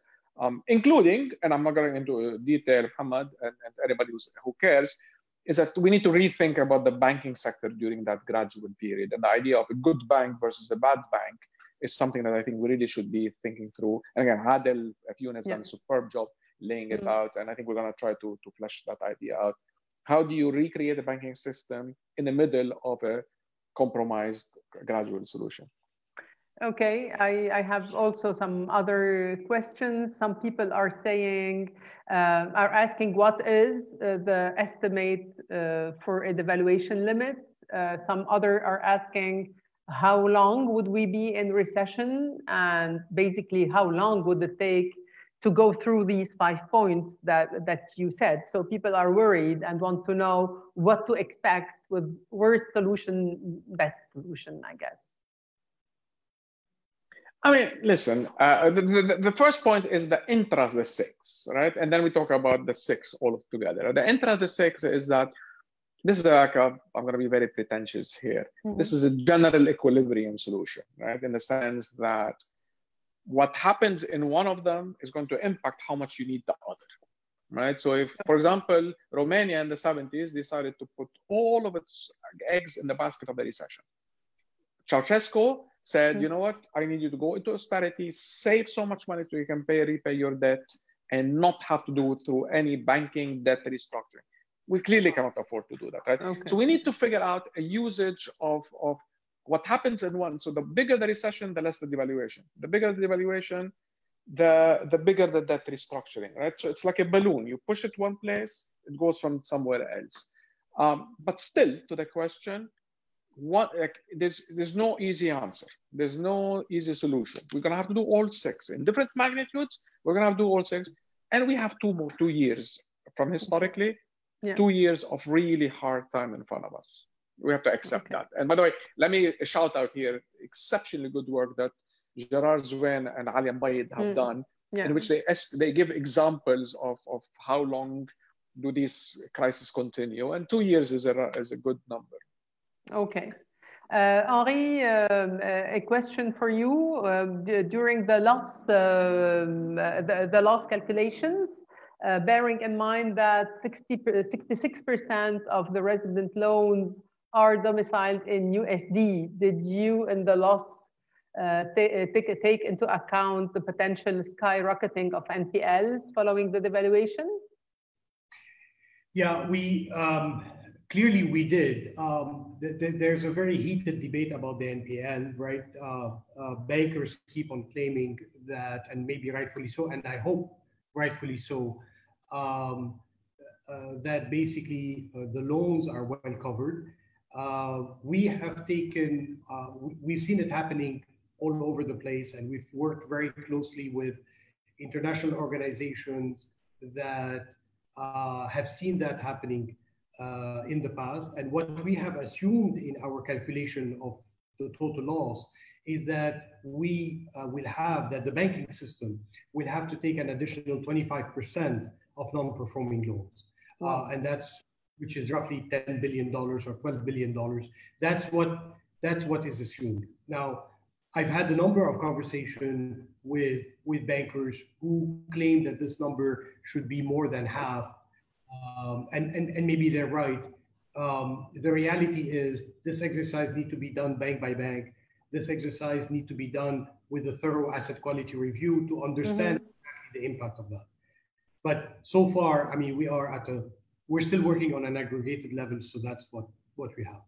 including, and I'm not going into detail, Muhammad, and anybody who cares, is that we need to rethink about the banking sector during that gradual period. And the idea of a good bank versus a bad bank is something that I think we really should be thinking through. And again, Adel, a few has done a superb job laying it out. And I think we're going to try to flesh that idea out. How do you recreate a banking system in the middle of a compromised gradual solution? Okay, I have also some other questions. Some people are saying, are asking what is the estimate for a devaluation limit? Some other are asking how long would we be in recession, and basically how long would it take to go through these 5 points that you said. So people are worried and want to know what to expect with worst solution, best solution, I guess. I mean, listen, the first point is the intra the six, right? And then we talk about the six all together. The intra the six is that this is like I'm going to be very pretentious here. This is a general equilibrium solution, right? In the sense that what happens in one of them is going to impact how much you need the other, right? So if, for example, Romania in the 70s decided to put all of its eggs in the basket of the recession, Ceausescu said, you know what, I need you to go into austerity, save so much money so you can repay your debt and not have to do it through any banking debt restructuring. We clearly cannot afford to do that, right? Okay. So we need to figure out a usage of what happens in one. So the bigger the recession, the less the devaluation. The bigger the devaluation, the bigger the debt restructuring, right? So it's like a balloon. You push it one place, it goes from somewhere else. But still, to the question, there's no easy answer. There's no easy solution. We're going to have to do all six in different magnitudes. We're going to have to do all six. And we have 2 years from historically, 2 years of really hard time in front of us. We have to accept that. And by the way, let me shout out here, exceptionally good work that Gerard Zouin and Ali Mbaid have done, in which they give examples of how long do these crises continue. And 2 years is a good number. Okay. Henri, a question for you. During the loss calculations, bearing in mind that 66% of the resident loans are domiciled in USD, did you in the loss take into account the potential skyrocketing of NPLs following the devaluation? Yeah, clearly we did. There's a very heated debate about the NPL, right? Bankers keep on claiming that, and maybe rightfully so, and I hope rightfully so, that basically the loans are well covered. We've seen it happening all over the place, and we've worked very closely with international organizations that have seen that happening in the past. And what we have assumed in our calculation of the total loss is that we will have, that the banking system will have to take an additional 25% of non-performing loans. And that's, which is roughly $10 billion or $12 billion. That's what is assumed. Now, I've had a number of conversations with bankers who claim that this number should be more than half. And maybe they're right. The reality is this exercise needs to be done bank by bank. This exercise needs to be done with a thorough asset quality review to understand exactly the impact of that. But so far, I mean, we're still working on an aggregated level, so that's what we have.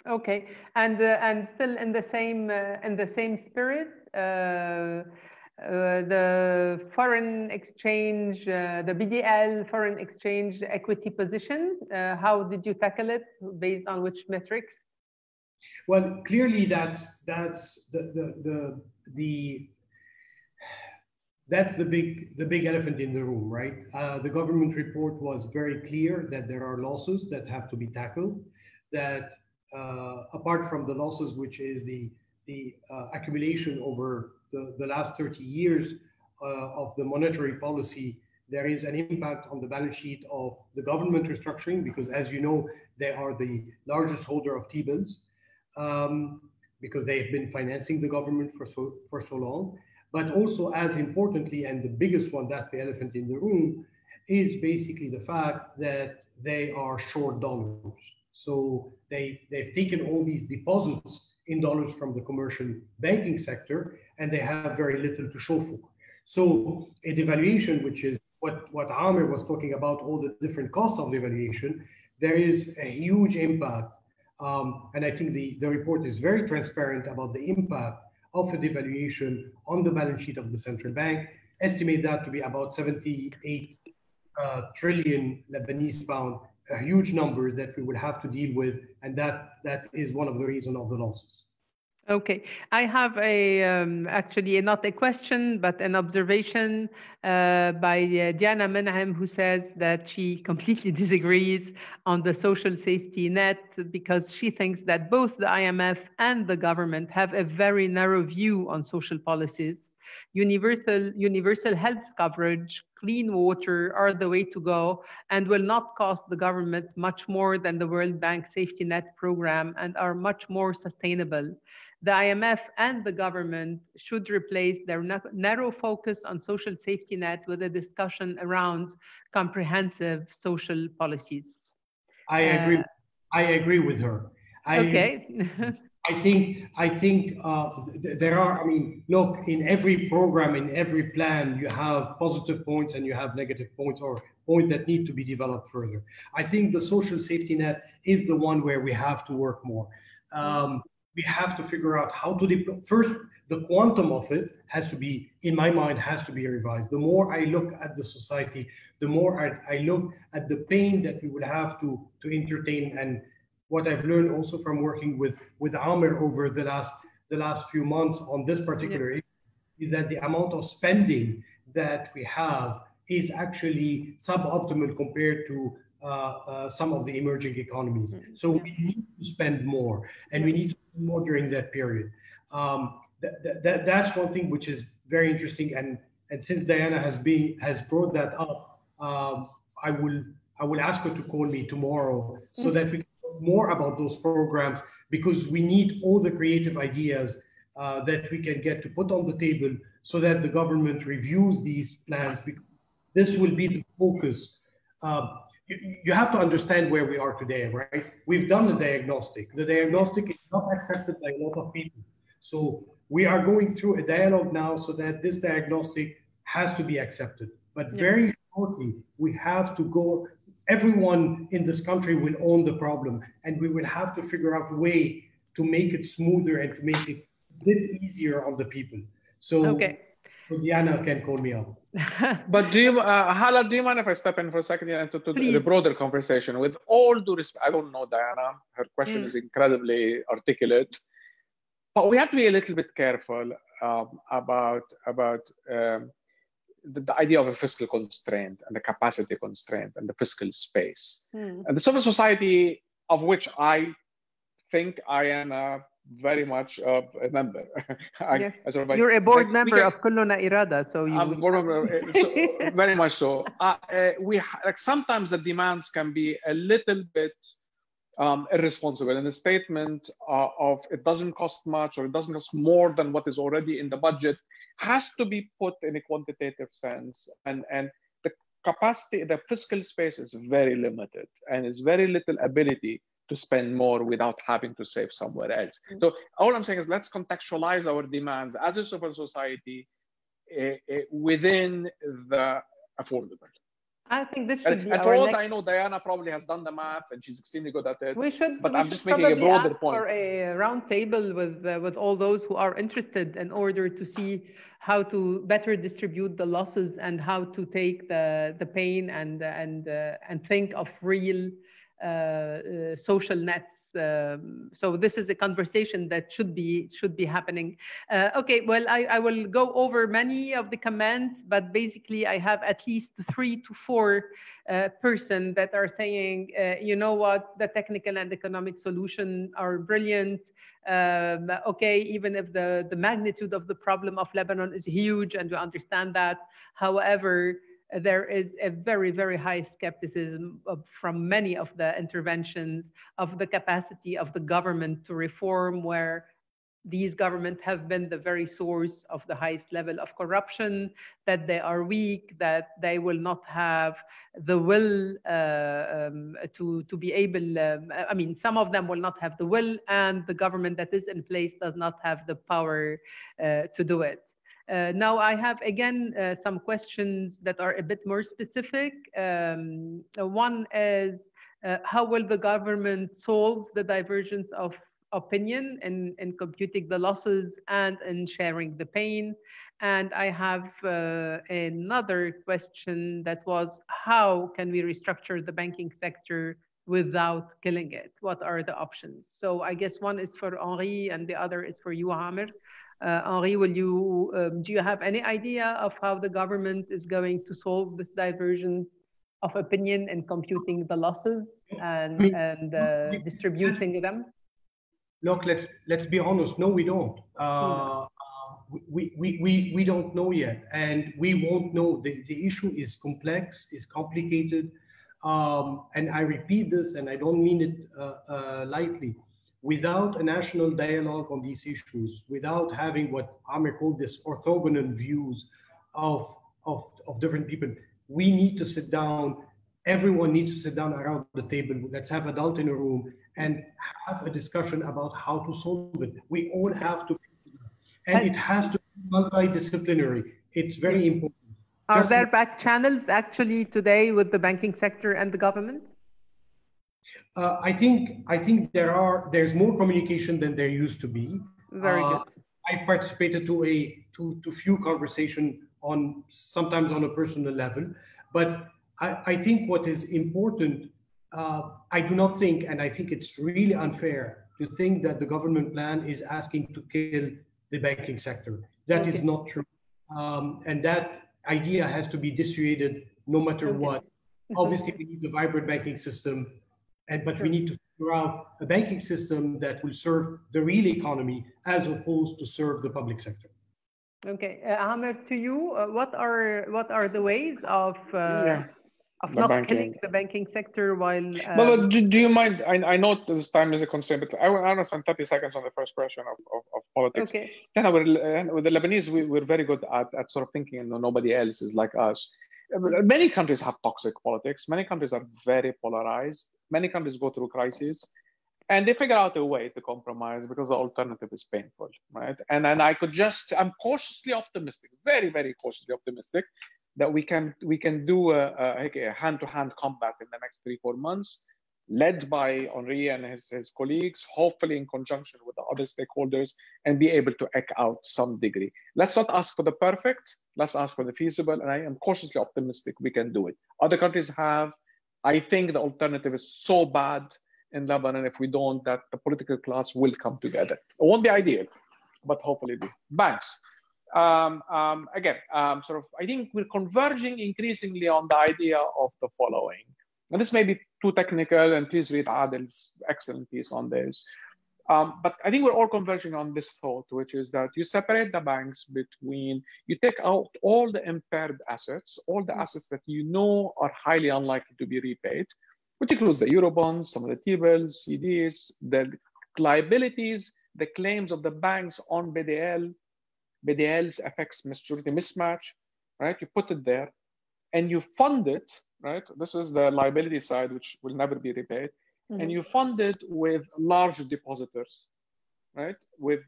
Okay, and still in the same spirit, the foreign exchange, the BDL foreign exchange equity position, how did you tackle it? Based on which metrics? Well, clearly that's the big elephant in the room, right? The government report was very clear that there are losses that have to be tackled. That apart from the losses, which is the accumulation over the last 30 years of the monetary policy, there is an impact on the balance sheet of the government restructuring, because as you know, they are the largest holder of T-bills because they have been financing the government for so long. But also, as importantly, and the biggest one, that's the elephant in the room, is basically the fact that they are short dollars. So they've taken all these deposits in dollars from the commercial banking sector, and they have very little to show for. So a devaluation, which is what Amer was talking about, all the different costs of devaluation, there is a huge impact. And I think the report is very transparent about the impact of a devaluation on the balance sheet of the central bank. Estimate that to be about 78 trillion Lebanese pound, a huge number that we will have to deal with, and that is one of the reasons of the losses. Okay, I have actually not a question, but an observation by Diana Menhem, who says that she completely disagrees on the social safety net because she thinks that both the IMF and the government have a very narrow view on social policies. Universal health coverage, clean water are the way to go and will not cost the government much more than the World Bank safety net program and are much more sustainable. The IMF and the government should replace their narrow focus on social safety net with a discussion around comprehensive social policies. I agree with her. Okay. I think there are, I mean, look, in every program, in every plan, you have positive points and you have negative points or points that need to be developed further. I think the social safety net is the one where we have to work more. We have to figure out how to deploy. First, the quantum of it has to be, in my mind, has to be revised. The more I look at the society, the more I look at the pain that we will have to entertain. And what I've learned also from working with Amer over the last few months on this particular issue is that the amount of spending that we have is actually suboptimal compared to some of the emerging economies. So we need to spend more, and we need to spend more during that period. That's one thing which is very interesting. And since Diana has brought that up, I will ask her to call me tomorrow so that we can talk more about those programs, because we need all the creative ideas that we can get to put on the table so that the government reviews these plans, because this will be the focus. You have to understand where we are today, right? We've done the diagnostic. The diagnostic is not accepted by a lot of people. So we are going through a dialogue now so that this diagnostic has to be accepted. But very shortly, we have to go, everyone in this country will own the problem, and we will have to figure out a way to make it smoother and to make it a bit easier on the people. So, so Diana can call me up. But do you, Hala, do you mind if I step in for a second into the broader conversation? With all due respect, I don't know Diana. Her question is incredibly articulate. But we have to be a little bit careful about the idea of a fiscal constraint and the capacity constraint and the fiscal space. And the civil society, of which I think I am very much a member. Yes, you're a board member of Kulluna Irada, so you. I'm a board member, so, very much so. Sometimes the demands can be a little bit irresponsible in the statement of it doesn't cost much or it doesn't cost more than what is already in the budget has to be put in a quantitative sense, and the capacity, the fiscal space is very limited, and it's very little ability to spend more without having to save somewhere else. So all I'm saying is let's contextualize our demands as a civil society within the affordable. I think this should be and for all I know, Diana probably has done the math and she's extremely good at it. I'm just making a broader point. For a round table with all those who are interested in order to see how to better distribute the losses and how to take the pain and think of real social nets. So this is a conversation that should be happening. Okay, well, I will go over many of the comments, but basically I have at least 3 to 4 persons that are saying, you know what, the technical and economic solution are brilliant. Okay, even if the magnitude of the problem of Lebanon is huge and we understand that, however, there is a very, very high skepticism from many of the interventions of the capacity of the government to reform, where these governments have been the very source of the highest level of corruption, that they are weak, that they will not have the will to be able, I mean, some of them will not have the will, and the government that is in place does not have the power to do it. Now I have again some questions that are a bit more specific. One is, how will the government solve the divergence of opinion in computing the losses and in sharing the pain? And I have another question that was, how can we restructure the banking sector without killing it? What are the options? So I guess one is for Henri and the other is for you, Amer. Henri, will you, do you have any idea of how the government is going to solve this divergence of opinion and computing the losses and distributing them? Look, let's be honest. No, we don't. We don't know yet, and we won't know. The issue is complex, is complicated, and I repeat this, and I don't mean it lightly. Without a national dialogue on these issues, without having what Amer called this orthogonal views of different people, we need to sit down. Everyone needs to sit down around the table. Let's have adults in a room and have a discussion about how to solve it. We all have to, and it has to be multidisciplinary. It's very important. Are there back channels actually today with the banking sector and the government? I think there's more communication than there used to be. Very good. I participated to few conversations sometimes on a personal level, but I think what is important, I do not think, and I think it's really unfair to think that the government plan is asking to kill the banking sector. That is not true. And that idea has to be dissuaded no matter what. Obviously, we need a vibrant banking system, but we need to figure out a banking system that will serve the real economy as opposed to serve the public sector. Okay, Amer, to you, what are the ways of not killing the banking sector while... But do you mind, I know this time is a constraint, but I want to spend 30 seconds on the first question of politics. Okay. Yeah, with the Lebanese, we're very good at sort of thinking, you know, nobody else is like us. Many countries have toxic politics. Many countries are very polarized. Many countries go through crises, and they figure out a way to compromise because the alternative is painful, right? And I'm cautiously optimistic, very, very cautiously optimistic, that we can do a hand-to-hand combat in the next 3-4 months, led by Henri and his colleagues, hopefully in conjunction with the other stakeholders, and be able to eke out some degree. Let's not ask for the perfect, let's ask for the feasible, and I am cautiously optimistic we can do it. Other countries have. I think the alternative is so bad in Lebanon, if we don't, that the political class will come together. It won't be ideal, but hopefully be. Banks. Again, sort of, I think we're converging increasingly on the idea of the following. And this may be too technical, and please read Adil's excellent piece on this. But I think we're all converging on this thought, which is that you separate the banks between, you take out all the impaired assets, all the assets that you know are highly unlikely to be repaid, which includes the Eurobonds, some of the T-bills, CDs, the liabilities, the claims of the banks on BDLs, FX maturity mismatch, right? You put it there and you fund it, right? This is the liability side, which will never be repaid. And you fund it with large depositors, right? With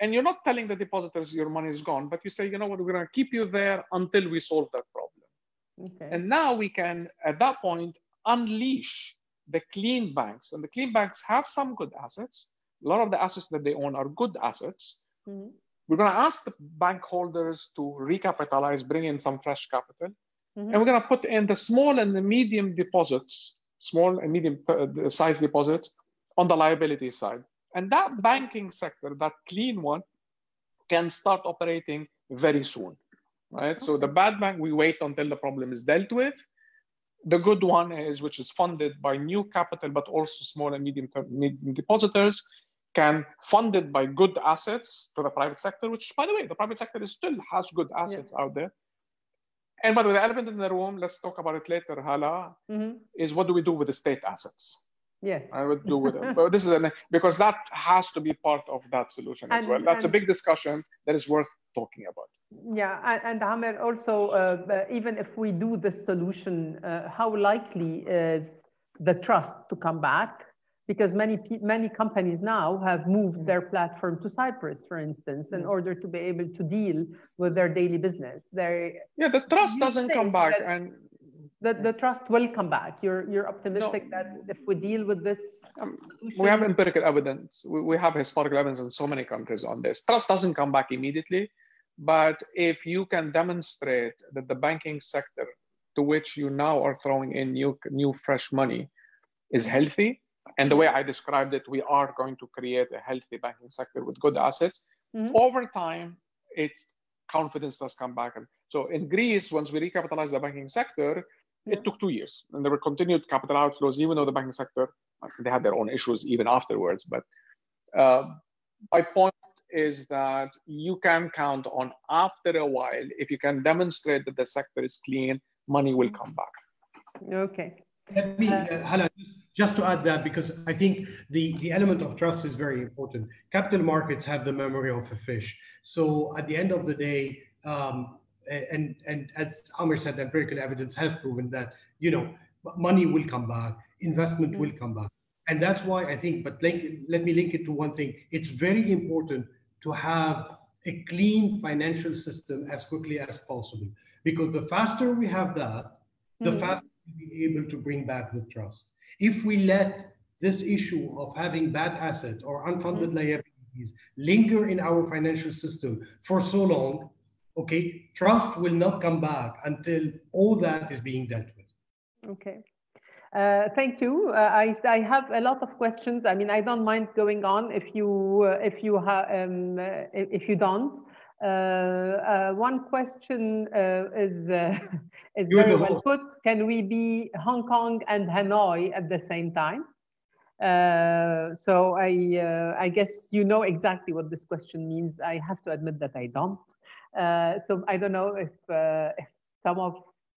and you're not telling the depositors your money is gone, but you say, you know what, we're going to keep you there until we solve that problem. Okay. And now we can, at that point, unleash the clean banks. And the clean banks have some good assets. A lot of the assets that they own are good assets. We're going to ask the bank holders to recapitalize, bring in some fresh capital. And we're going to put in the small and the medium deposits, small and medium size deposits on the liability side. And that banking sector, that clean one, can start operating very soon, right? Okay. So the bad bank, we wait until the problem is dealt with. The good one is, which is funded by new capital, but also small and medium depositors, can fund it by good assets to the private sector, which, by the way, the private sector still has good assets out there. And by the way, the elephant in the room, let's talk about it later, Hala, is what do we do with the state assets? Yes. I would do with them. But this is because that has to be part of that solution as well. That's a big discussion that is worth talking about. Yeah, and Amer, also, even if we do this solution, how likely is the trust to come back? Because many companies now have moved their platform to Cyprus, for instance, in order to be able to deal with their daily business. The trust doesn't come back, and the trust will come back. You're optimistic that if we deal with this, we have empirical evidence. We have historical evidence in so many countries on this. Trust doesn't come back immediately, but if you can demonstrate that the banking sector, to which you now are throwing in new fresh money, is healthy. And the way I described it, we are going to create a healthy banking sector with good assets. Over time, confidence does come back. And so in Greece, once we recapitalized the banking sector, it took 2 years. And there were continued capital outflows, even though the banking sector, they had their own issues even afterwards. But my point is that you can count on, after a while, if you can demonstrate that the sector is clean, money will come back. Okay. Let me, Hala, just to add that, because I think the element of trust is very important. Capital markets have the memory of a fish. So at the end of the day, and as Amer said, the empirical evidence has proven that, money will come back, investment will come back. And that's why I think, but let me link it to one thing. It's very important to have a clean financial system as quickly as possible, because the faster we have that, the faster we'll be able to bring back the trust. If we let this issue of having bad assets or unfunded liabilities linger in our financial system for so long, okay, trust will not come back until all that is being dealt with. Okay. Thank you. I have a lot of questions. I mean, I don't mind going on if you don't. One question is very well put. Can we be Hong Kong and Hanoi at the same time? So I guess you know exactly what this question means. I have to admit that I don't. So I don't know if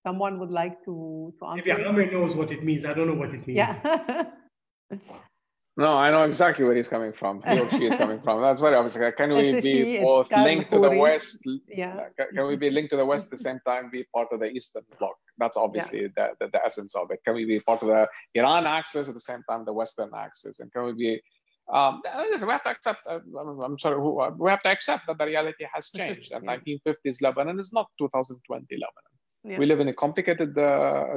someone would like to answer. Maybe Amer knows what it means. I don't know what it means. Yeah. No, I know exactly where he's coming from. He or she is coming from. That's very obvious. Can we be both linked to the West? Yeah. Can we be linked to the West at the same time, be part of the Eastern Bloc? That's obviously the essence of it. Can we be part of the Iran axis at the same time, the Western axis? And can we be? We have to accept. I'm sorry. We have to accept that the reality has changed. And 1950s Lebanon is not 2020 Lebanon. Yeah. We live in a complicated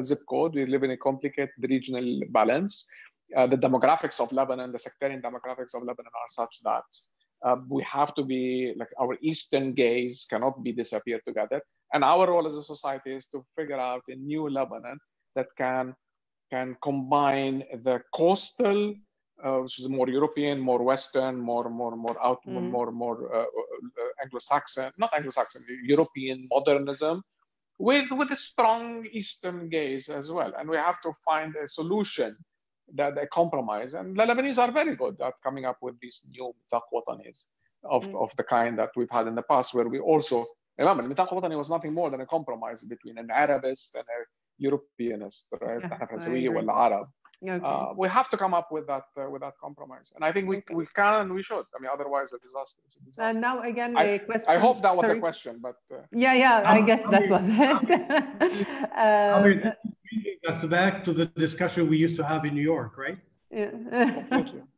zip code. We live in a complicated regional balance. The demographics of Lebanon, the sectarian demographics of Lebanon are such that we have to be, like, our Eastern gaze cannot be disappeared together. And our role as a society is to figure out a new Lebanon that can combine the coastal which is more European, more Western, more Anglo-Saxon, not Anglo-Saxon, European modernism, with a strong Eastern gaze as well. And we have to find a solution, that a compromise. And the Lebanese are very good at coming up with these new ميثاق وطنيs of the kind that we've had in the past, where we also, remember, الميثاق الوطني was nothing more than a compromise between an Arabist and a Europeanist, right? We have to come up with that compromise, and I think we can and we should. I mean, otherwise, a disaster is a disaster. And now again, a question. I hope that was a question, but I guess that was it. Bringing us back to the discussion we used to have in New York, right? Yeah.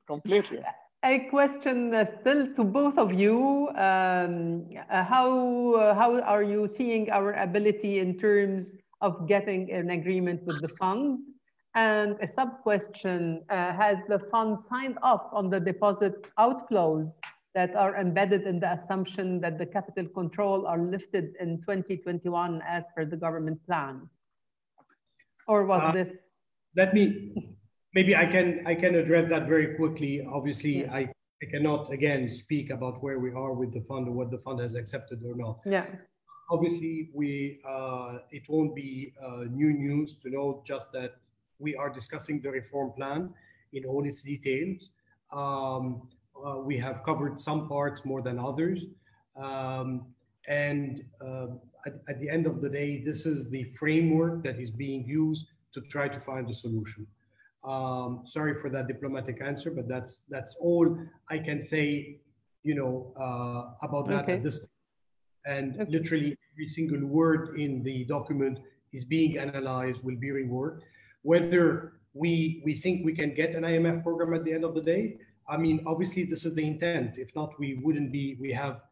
Completely. A question still to both of you. How are you seeing our ability in terms of getting an agreement with the fund? And a sub-question, has the fund signed off on the deposit outflows that are embedded in the assumption that the capital control are lifted in 2021 as per the government plan? Or was this? Maybe I can address that very quickly. Obviously, I cannot again speak about where we are with the fund or what the fund has accepted or not. Yeah. Obviously, it won't be new news to know just that we are discussing the reform plan in all its details. We have covered some parts more than others. At the end of the day, this is the framework that is being used to try to find a solution. Sorry for that diplomatic answer, but that's all I can say, about that at this time. And literally every single word in the document is being analyzed, will be reworked. Whether we think we can get an IMF program at the end of the day, I mean, obviously this is the intent. If not, we wouldn't be. We have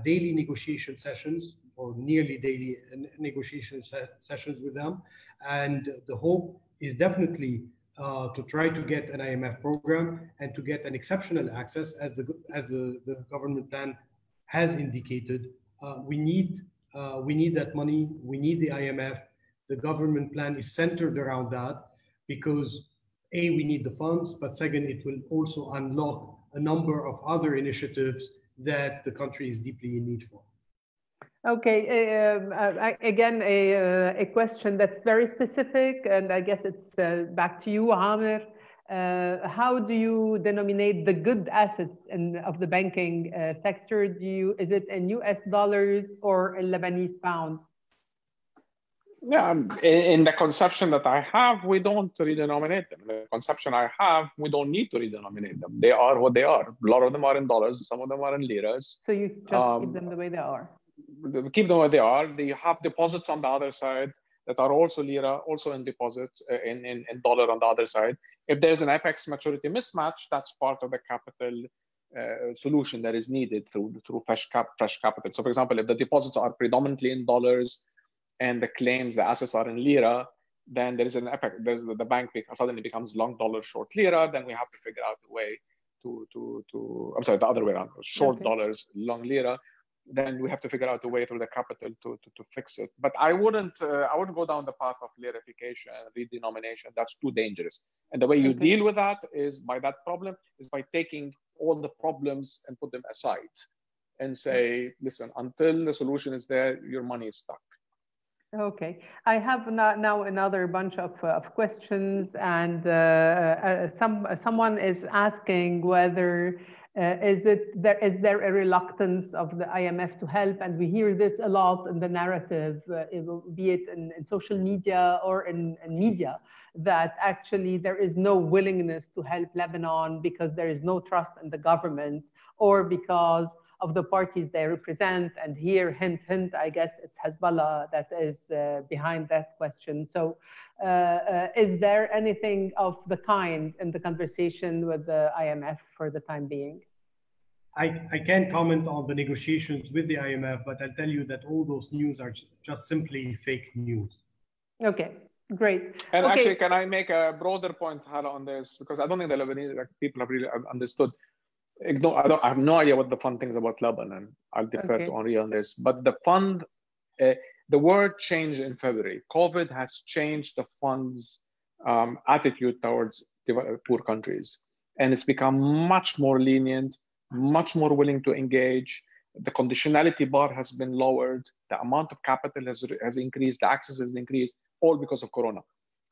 daily negotiation sessions, or nearly daily negotiation sessions with them, and the hope is definitely to try to get an IMF program and to get an exceptional access, as the government plan has indicated. We need that money. We need the IMF. The government plan is centered around that because A, we need the funds, but second, it will also unlock a number of other initiatives that the country is deeply in need for. Okay, again, a question that's very specific, and I guess it's back to you, Amer. How do you denominate the good assets of the banking sector? Is it in US dollars or in Lebanese pound? Yeah, in the conception that I have, we don't redenominate them. The conception I have, we don't need to redenominate them. They are what they are. A lot of them are in dollars, some of them are in liras. So you just keep them the way they are? Keep them where they are. They have deposits on the other side that are also lira, also in deposits, in dollar on the other side. If there's an FX maturity mismatch, that's part of the capital solution that is needed through fresh capital. So for example, if the deposits are predominantly in dollars, and the claims, the assets are in lira, then there is an effect. The bank suddenly becomes long dollar, short lira. Then we have to figure out a way I'm sorry, the other way around. Short dollars, long lira. Then we have to figure out a way through the capital to fix it. But I wouldn't go down the path of lirification, redenomination. That's too dangerous. And the way you deal with that is by taking all the problems and put them aside, and say, listen, until the solution is there, your money is stuck. Okay, I have now another bunch of questions, and someone is asking whether is there a reluctance of the IMF to help, and we hear this a lot in the narrative, be it in social media or in media, that actually there is no willingness to help Lebanon because there is no trust in the government, or because of the parties they represent. And here, hint, hint, I guess it's Hezbollah that is behind that question. So is there anything of the kind in the conversation with the IMF for the time being? I can't comment on the negotiations with the IMF, but I'll tell you that all those news are just simply fake news. Okay, great. And actually, can I make a broader point, Hala, on this? Because I don't think the Lebanese people have really understood. I have no idea what the fund thinks about Lebanon. I'll defer to Henri on this. But the fund, the word changed in February. COVID has changed the fund's attitude towards poor countries. and it's become much more lenient, much more willing to engage. The conditionality bar has been lowered. The amount of capital has increased. The access has increased, all because of Corona.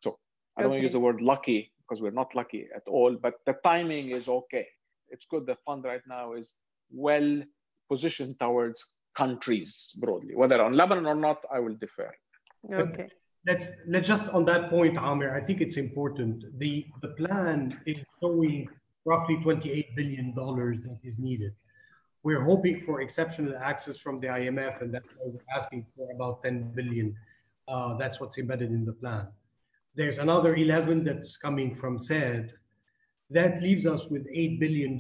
So I don't want to use the word lucky because we're not lucky at all, but the timing is okay. It's good. The fund right now is well positioned towards countries broadly. Whether on Lebanon or not, I will defer. Okay. Let's just on that point, Amer, I think it's important. The plan is showing roughly $28 billion that is needed. We're hoping for exceptional access from the IMF, and that's why we're asking for about 10 billion. That's what's embedded in the plan. There's another 11 that's coming from SAID. That leaves us with $8 billion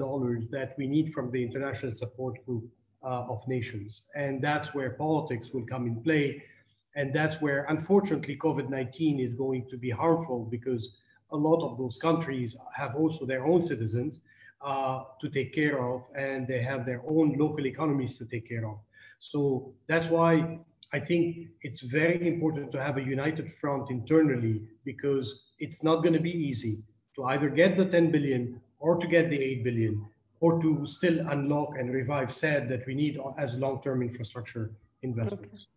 that we need from the international support group of nations. And that's where politics will come in play. And that's where, unfortunately, COVID-19 is going to be harmful because a lot of those countries have also their own citizens to take care of, and they have their own local economies to take care of. So that's why I think it's very important to have a united front internally, because it's not going to be easy to either get the 10 billion or to get the 8 billion or to still unlock and revive SAID that we need as long-term infrastructure investments.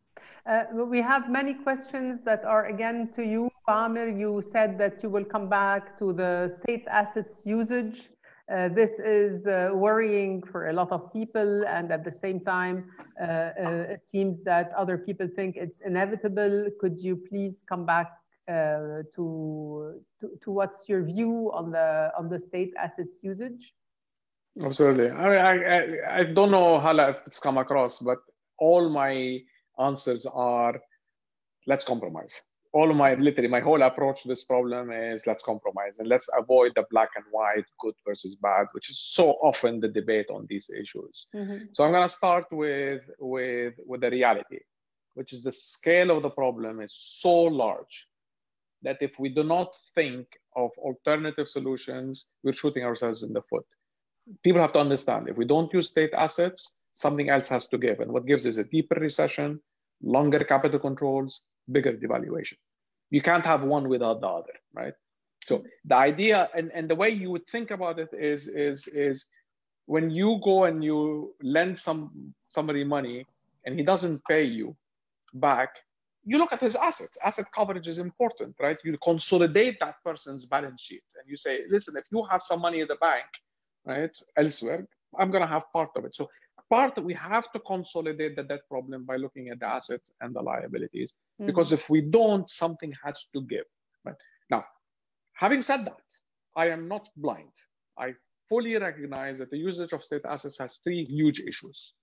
Okay. We have many questions that are again to you, Amer. You said that you will come back to the state assets usage. This is worrying for a lot of people, and at the same time, it seems that other people think it's inevitable. Could you please come back to what's your view on the state assets usage? Absolutely. I don't know, Hala, if it's come across, but all my answers are, let's compromise. Literally, my whole approach to this problem is let's compromise and let's avoid the black and white, good versus bad, which is so often the debate on these issues. Mm-hmm. So I'm going to start with the reality, which is the scale of the problem is so large that if we do not think of alternative solutions, we're shooting ourselves in the foot. People have to understand, if we don't use state assets, something else has to give. And what gives is a deeper recession, longer capital controls, bigger devaluation. You can't have one without the other, right? So the idea, and the way you would think about it is when you go and you lend somebody money and he doesn't pay you back, you look at his assets. Asset coverage is important, right? You consolidate that person's balance sheet and you say, listen, if you have some money in the bank, right, elsewhere, I'm going to have part of it. So we have to consolidate the debt problem by looking at the assets and the liabilities, because if we don't, something has to give. Right? Now, having said that, I am not blind. I fully recognize that the usage of state assets has three huge issues,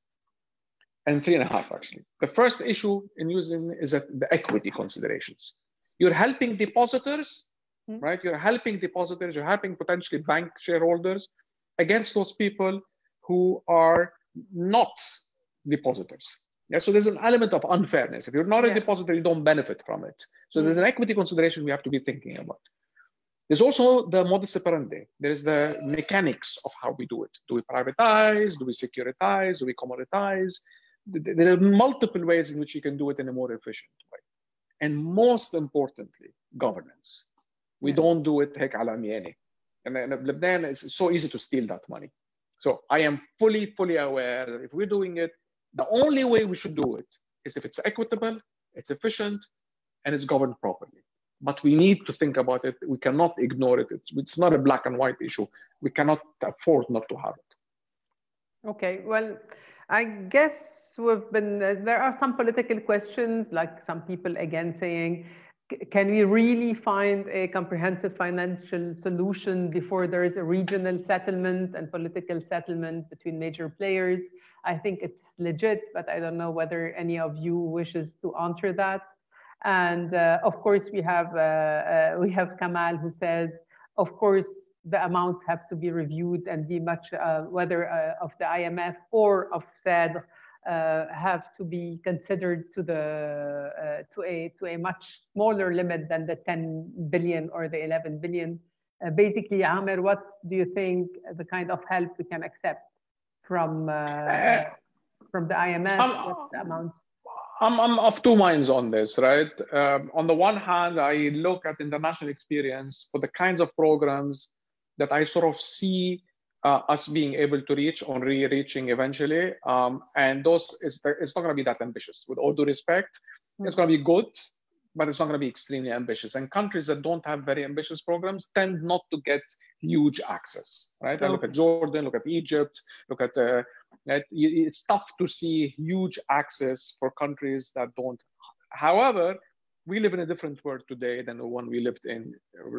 and 3.5 actually. The first issue in using is the equity considerations. You're helping depositors, right? You're helping depositors, you're helping potentially bank shareholders against those people who are not depositors. Yeah, so there's an element of unfairness. If you're not a depositor, you don't benefit from it. So there's an equity consideration we have to be thinking about. There's also the modus operandi. There's the mechanics of how we do it. Do we privatize? Do we securitize? Do we commoditize? There are multiple ways in which you can do it in a more efficient way. And most importantly, governance. We don't do it hek ala miyani. And in Lebanon, it's so easy to steal that money. So I am fully aware that if we're doing it, the only way we should do it is if it's equitable, it's efficient, and it's governed properly. But we need to think about it. We cannot ignore it. It's not a black and white issue. We cannot afford not to have it. Okay, well, I guess there are some political questions, like some people again saying, can we really find a comprehensive financial solution before there is a regional settlement and political settlement between major players? I think it's legit, but I don't know whether any of you wishes to answer that. And of course, we have Kamal who says, of course, the amounts have to be reviewed and be much, whether of the IMF or of SAID, have to be considered to a much smaller limit than the 10 billion or the 11 billion. Basically, Amer, what do you think the kind of help we can accept from the IMF? What's the amount? I'm of two minds on this, right? On the one hand, I look at international experience for the kinds of programs that I sort of see us being able to reach or reaching eventually. And it's not going to be that ambitious. With all due respect, it's going to be good, but it's not going to be extremely ambitious. And countries that don't have very ambitious programs tend not to get huge access, right? I look at Jordan, look at Egypt, look at, it's tough to see huge access for countries that don't. However, we live in a different world today than the one we lived in,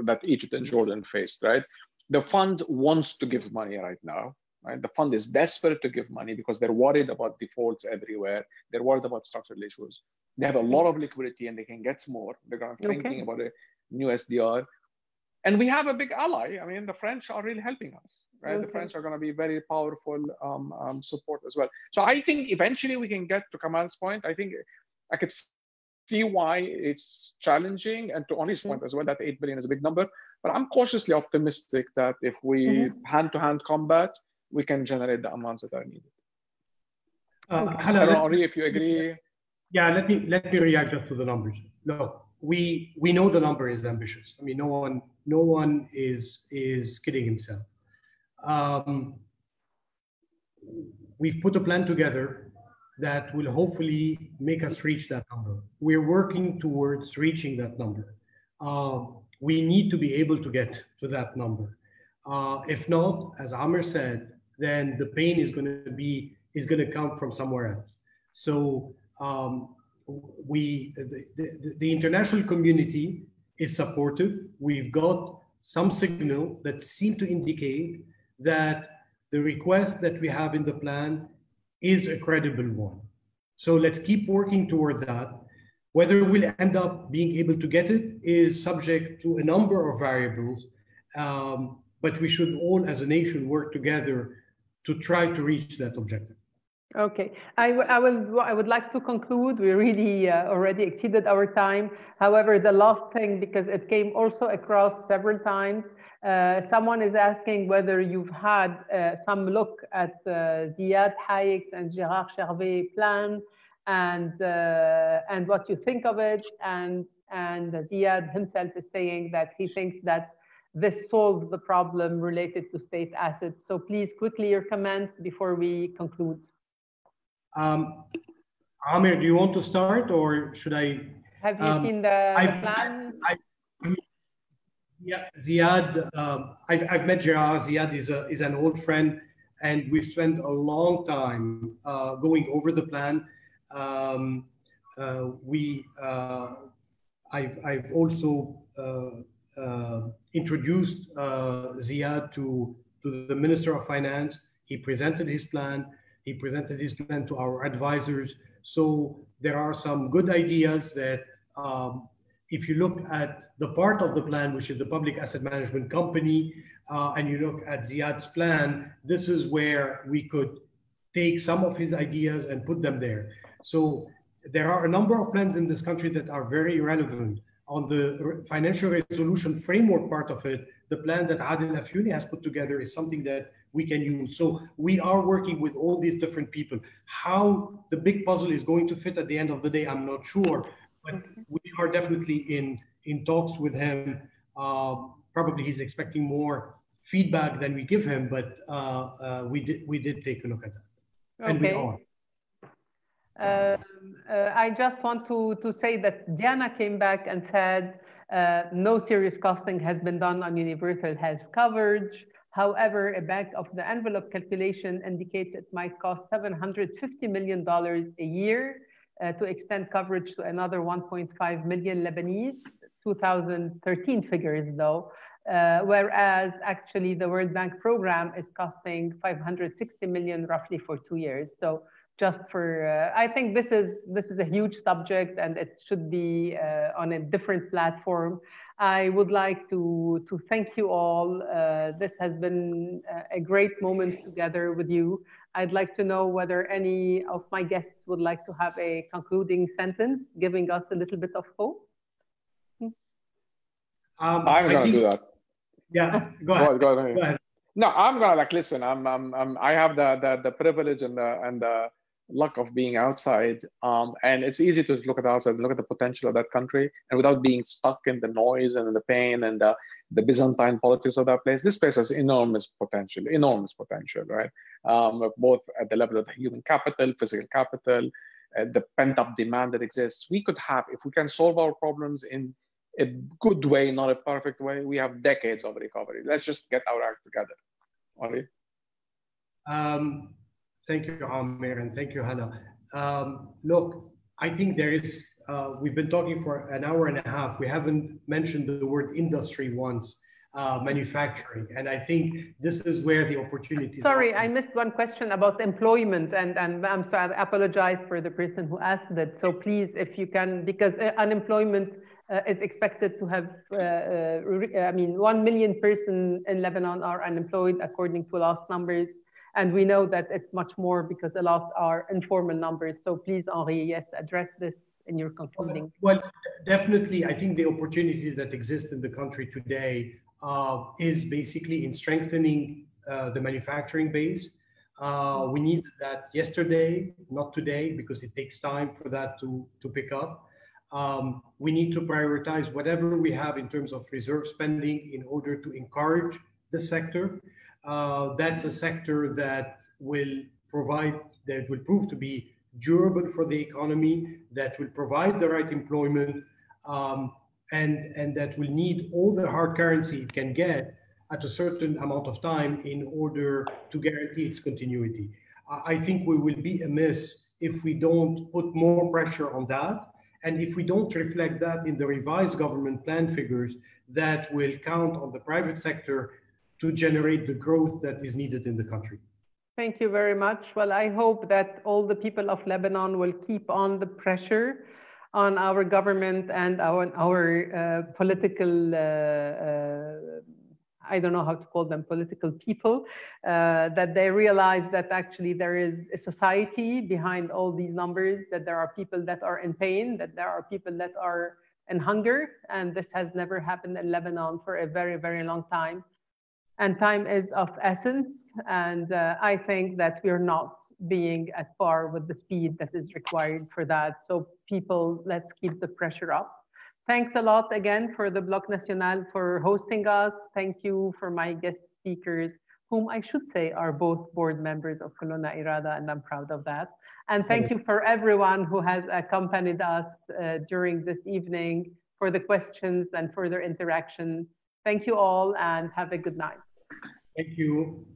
that Egypt and Jordan faced, right? The fund wants to give money right now, right? The fund is desperate to give money because they're worried about defaults everywhere. They're worried about structural issues. They have a lot of liquidity and they can get more. They're thinking about a new SDR. And we have a big ally. I mean, the French are really helping us, right? The French are going to be very powerful support as well. So I think eventually we can get to Kamal's point. I think I could see why it's challenging, and to Henri's point as well, that 8 billion is a big number. But I'm cautiously optimistic that if we hand-to-hand combat, we can generate the amounts that are needed. Hala, I don't know, Henri, if you agree. Yeah, let me react just to the numbers. Look, we know the number is ambitious. I mean, no one is kidding himself. We've put a plan together that will hopefully make us reach that number. We're working towards reaching that number. We need to be able to get to that number. If not, as Amer said, then the pain is going to come from somewhere else. So the international community is supportive. We've got some signal that seem to indicate that the request that we have in the plan is a credible one. So let's keep working toward that. Whether we'll end up being able to get it is subject to a number of variables, but we should all as a nation work together to try to reach that objective. Okay, I would like to conclude. We really already exceeded our time. However, the last thing, because it came also across several times, someone is asking whether you've had some look at Ziad Hayek's and Gérard Chervet's plan, and what you think of it. And Ziad himself is saying that he thinks that this solves the problem related to state assets. So please, quickly, your comments before we conclude. Amer, do you want to start, or should I? Have you seen the plan? Yeah, Ziad, I've met Gérard. Ziad is an old friend, and we've spent a long time going over the plan. I've also introduced Ziad to the Minister of Finance. He presented his plan. He presented his plan to our advisors. So there are some good ideas that if you look at the part of the plan, which is the public asset management company, and you look at Ziad's plan, this is where we could take some of his ideas and put them there. So there are a number of plans in this country that are very relevant. On the financial resolution framework part of it, the plan that Adel Afyouni has put together is something that we can use. So we are working with all these different people. How the big puzzle is going to fit at the end of the day, I'm not sure, but we are definitely in talks with him. Probably he's expecting more feedback than we give him, but we did take a look at that. Okay. And we are. I just want to say that Diana came back and said no serious costing has been done on universal health coverage. However, a back of the envelope calculation indicates it might cost $750 million a year to extend coverage to another 1.5 million Lebanese, 2013 figures though, whereas actually the World Bank program is costing $560 million roughly for 2 years. So just for, I think this is a huge subject and it should be on a different platform. I would like to thank you all. This has been a great moment together with you. I'd like to know whether any of my guests would like to have a concluding sentence, giving us a little bit of hope. I'm going to do that. Yeah, go ahead. Go ahead. No, I'm going to listen. I have the privilege and the luck of being outside, and it's easy to look at the outside and look at the potential of that country, and without being stuck in the noise and the pain and the Byzantine politics of that place. This place has enormous potential, right? Both at the level of the human capital, physical capital, the pent-up demand that exists. We could have, if we can solve our problems in a good way, not a perfect way, we have decades of recovery. Let's just get our act together. Henri? Thank you, Amer, and thank you, Hala. Look, I think there is, we've been talking for an hour and a half. We haven't mentioned the word industry once, manufacturing. And I think this is where the opportunities Sorry, are. I missed one question about employment, and I'm sorry, I apologize for the person who asked it. So please, if you can, because unemployment is expected to have, 1 million persons in Lebanon are unemployed according to last numbers. And we know that it's much more because a lot are informal numbers. So please, Henri, yes, address this in your concluding. Well, definitely, I think the opportunity that exists in the country today is basically in strengthening the manufacturing base. We needed that yesterday, not today, because it takes time for that to pick up. We need to prioritize whatever we have in terms of reserve spending in order to encourage the sector. That's a sector that will prove to be durable for the economy, that will provide the right employment, and that will need all the hard currency it can get at a certain amount of time in order to guarantee its continuity. I think we will be amiss if we don't put more pressure on that, and if we don't reflect that in the revised government plan figures that will count on the private sector to generate the growth that is needed in the country. Thank you very much. Well, I hope that all the people of Lebanon will keep on the pressure on our government and our political, I don't know how to call them, political people, that they realize that actually there is a society behind all these numbers, that there are people that are in pain, that there are people that are in hunger, and this has never happened in Lebanon for a very, very long time. And time is of essence, and I think that we're not being at par with the speed that is required for that. So people, let's keep the pressure up. Thanks a lot again for the Bloc National for hosting us. Thank you for my guest speakers, whom I should say are both board members of Kulluna Irada, and I'm proud of that. And thank you for everyone who has accompanied us during this evening for the questions and further interaction. Thank you all and have a good night. Thank you.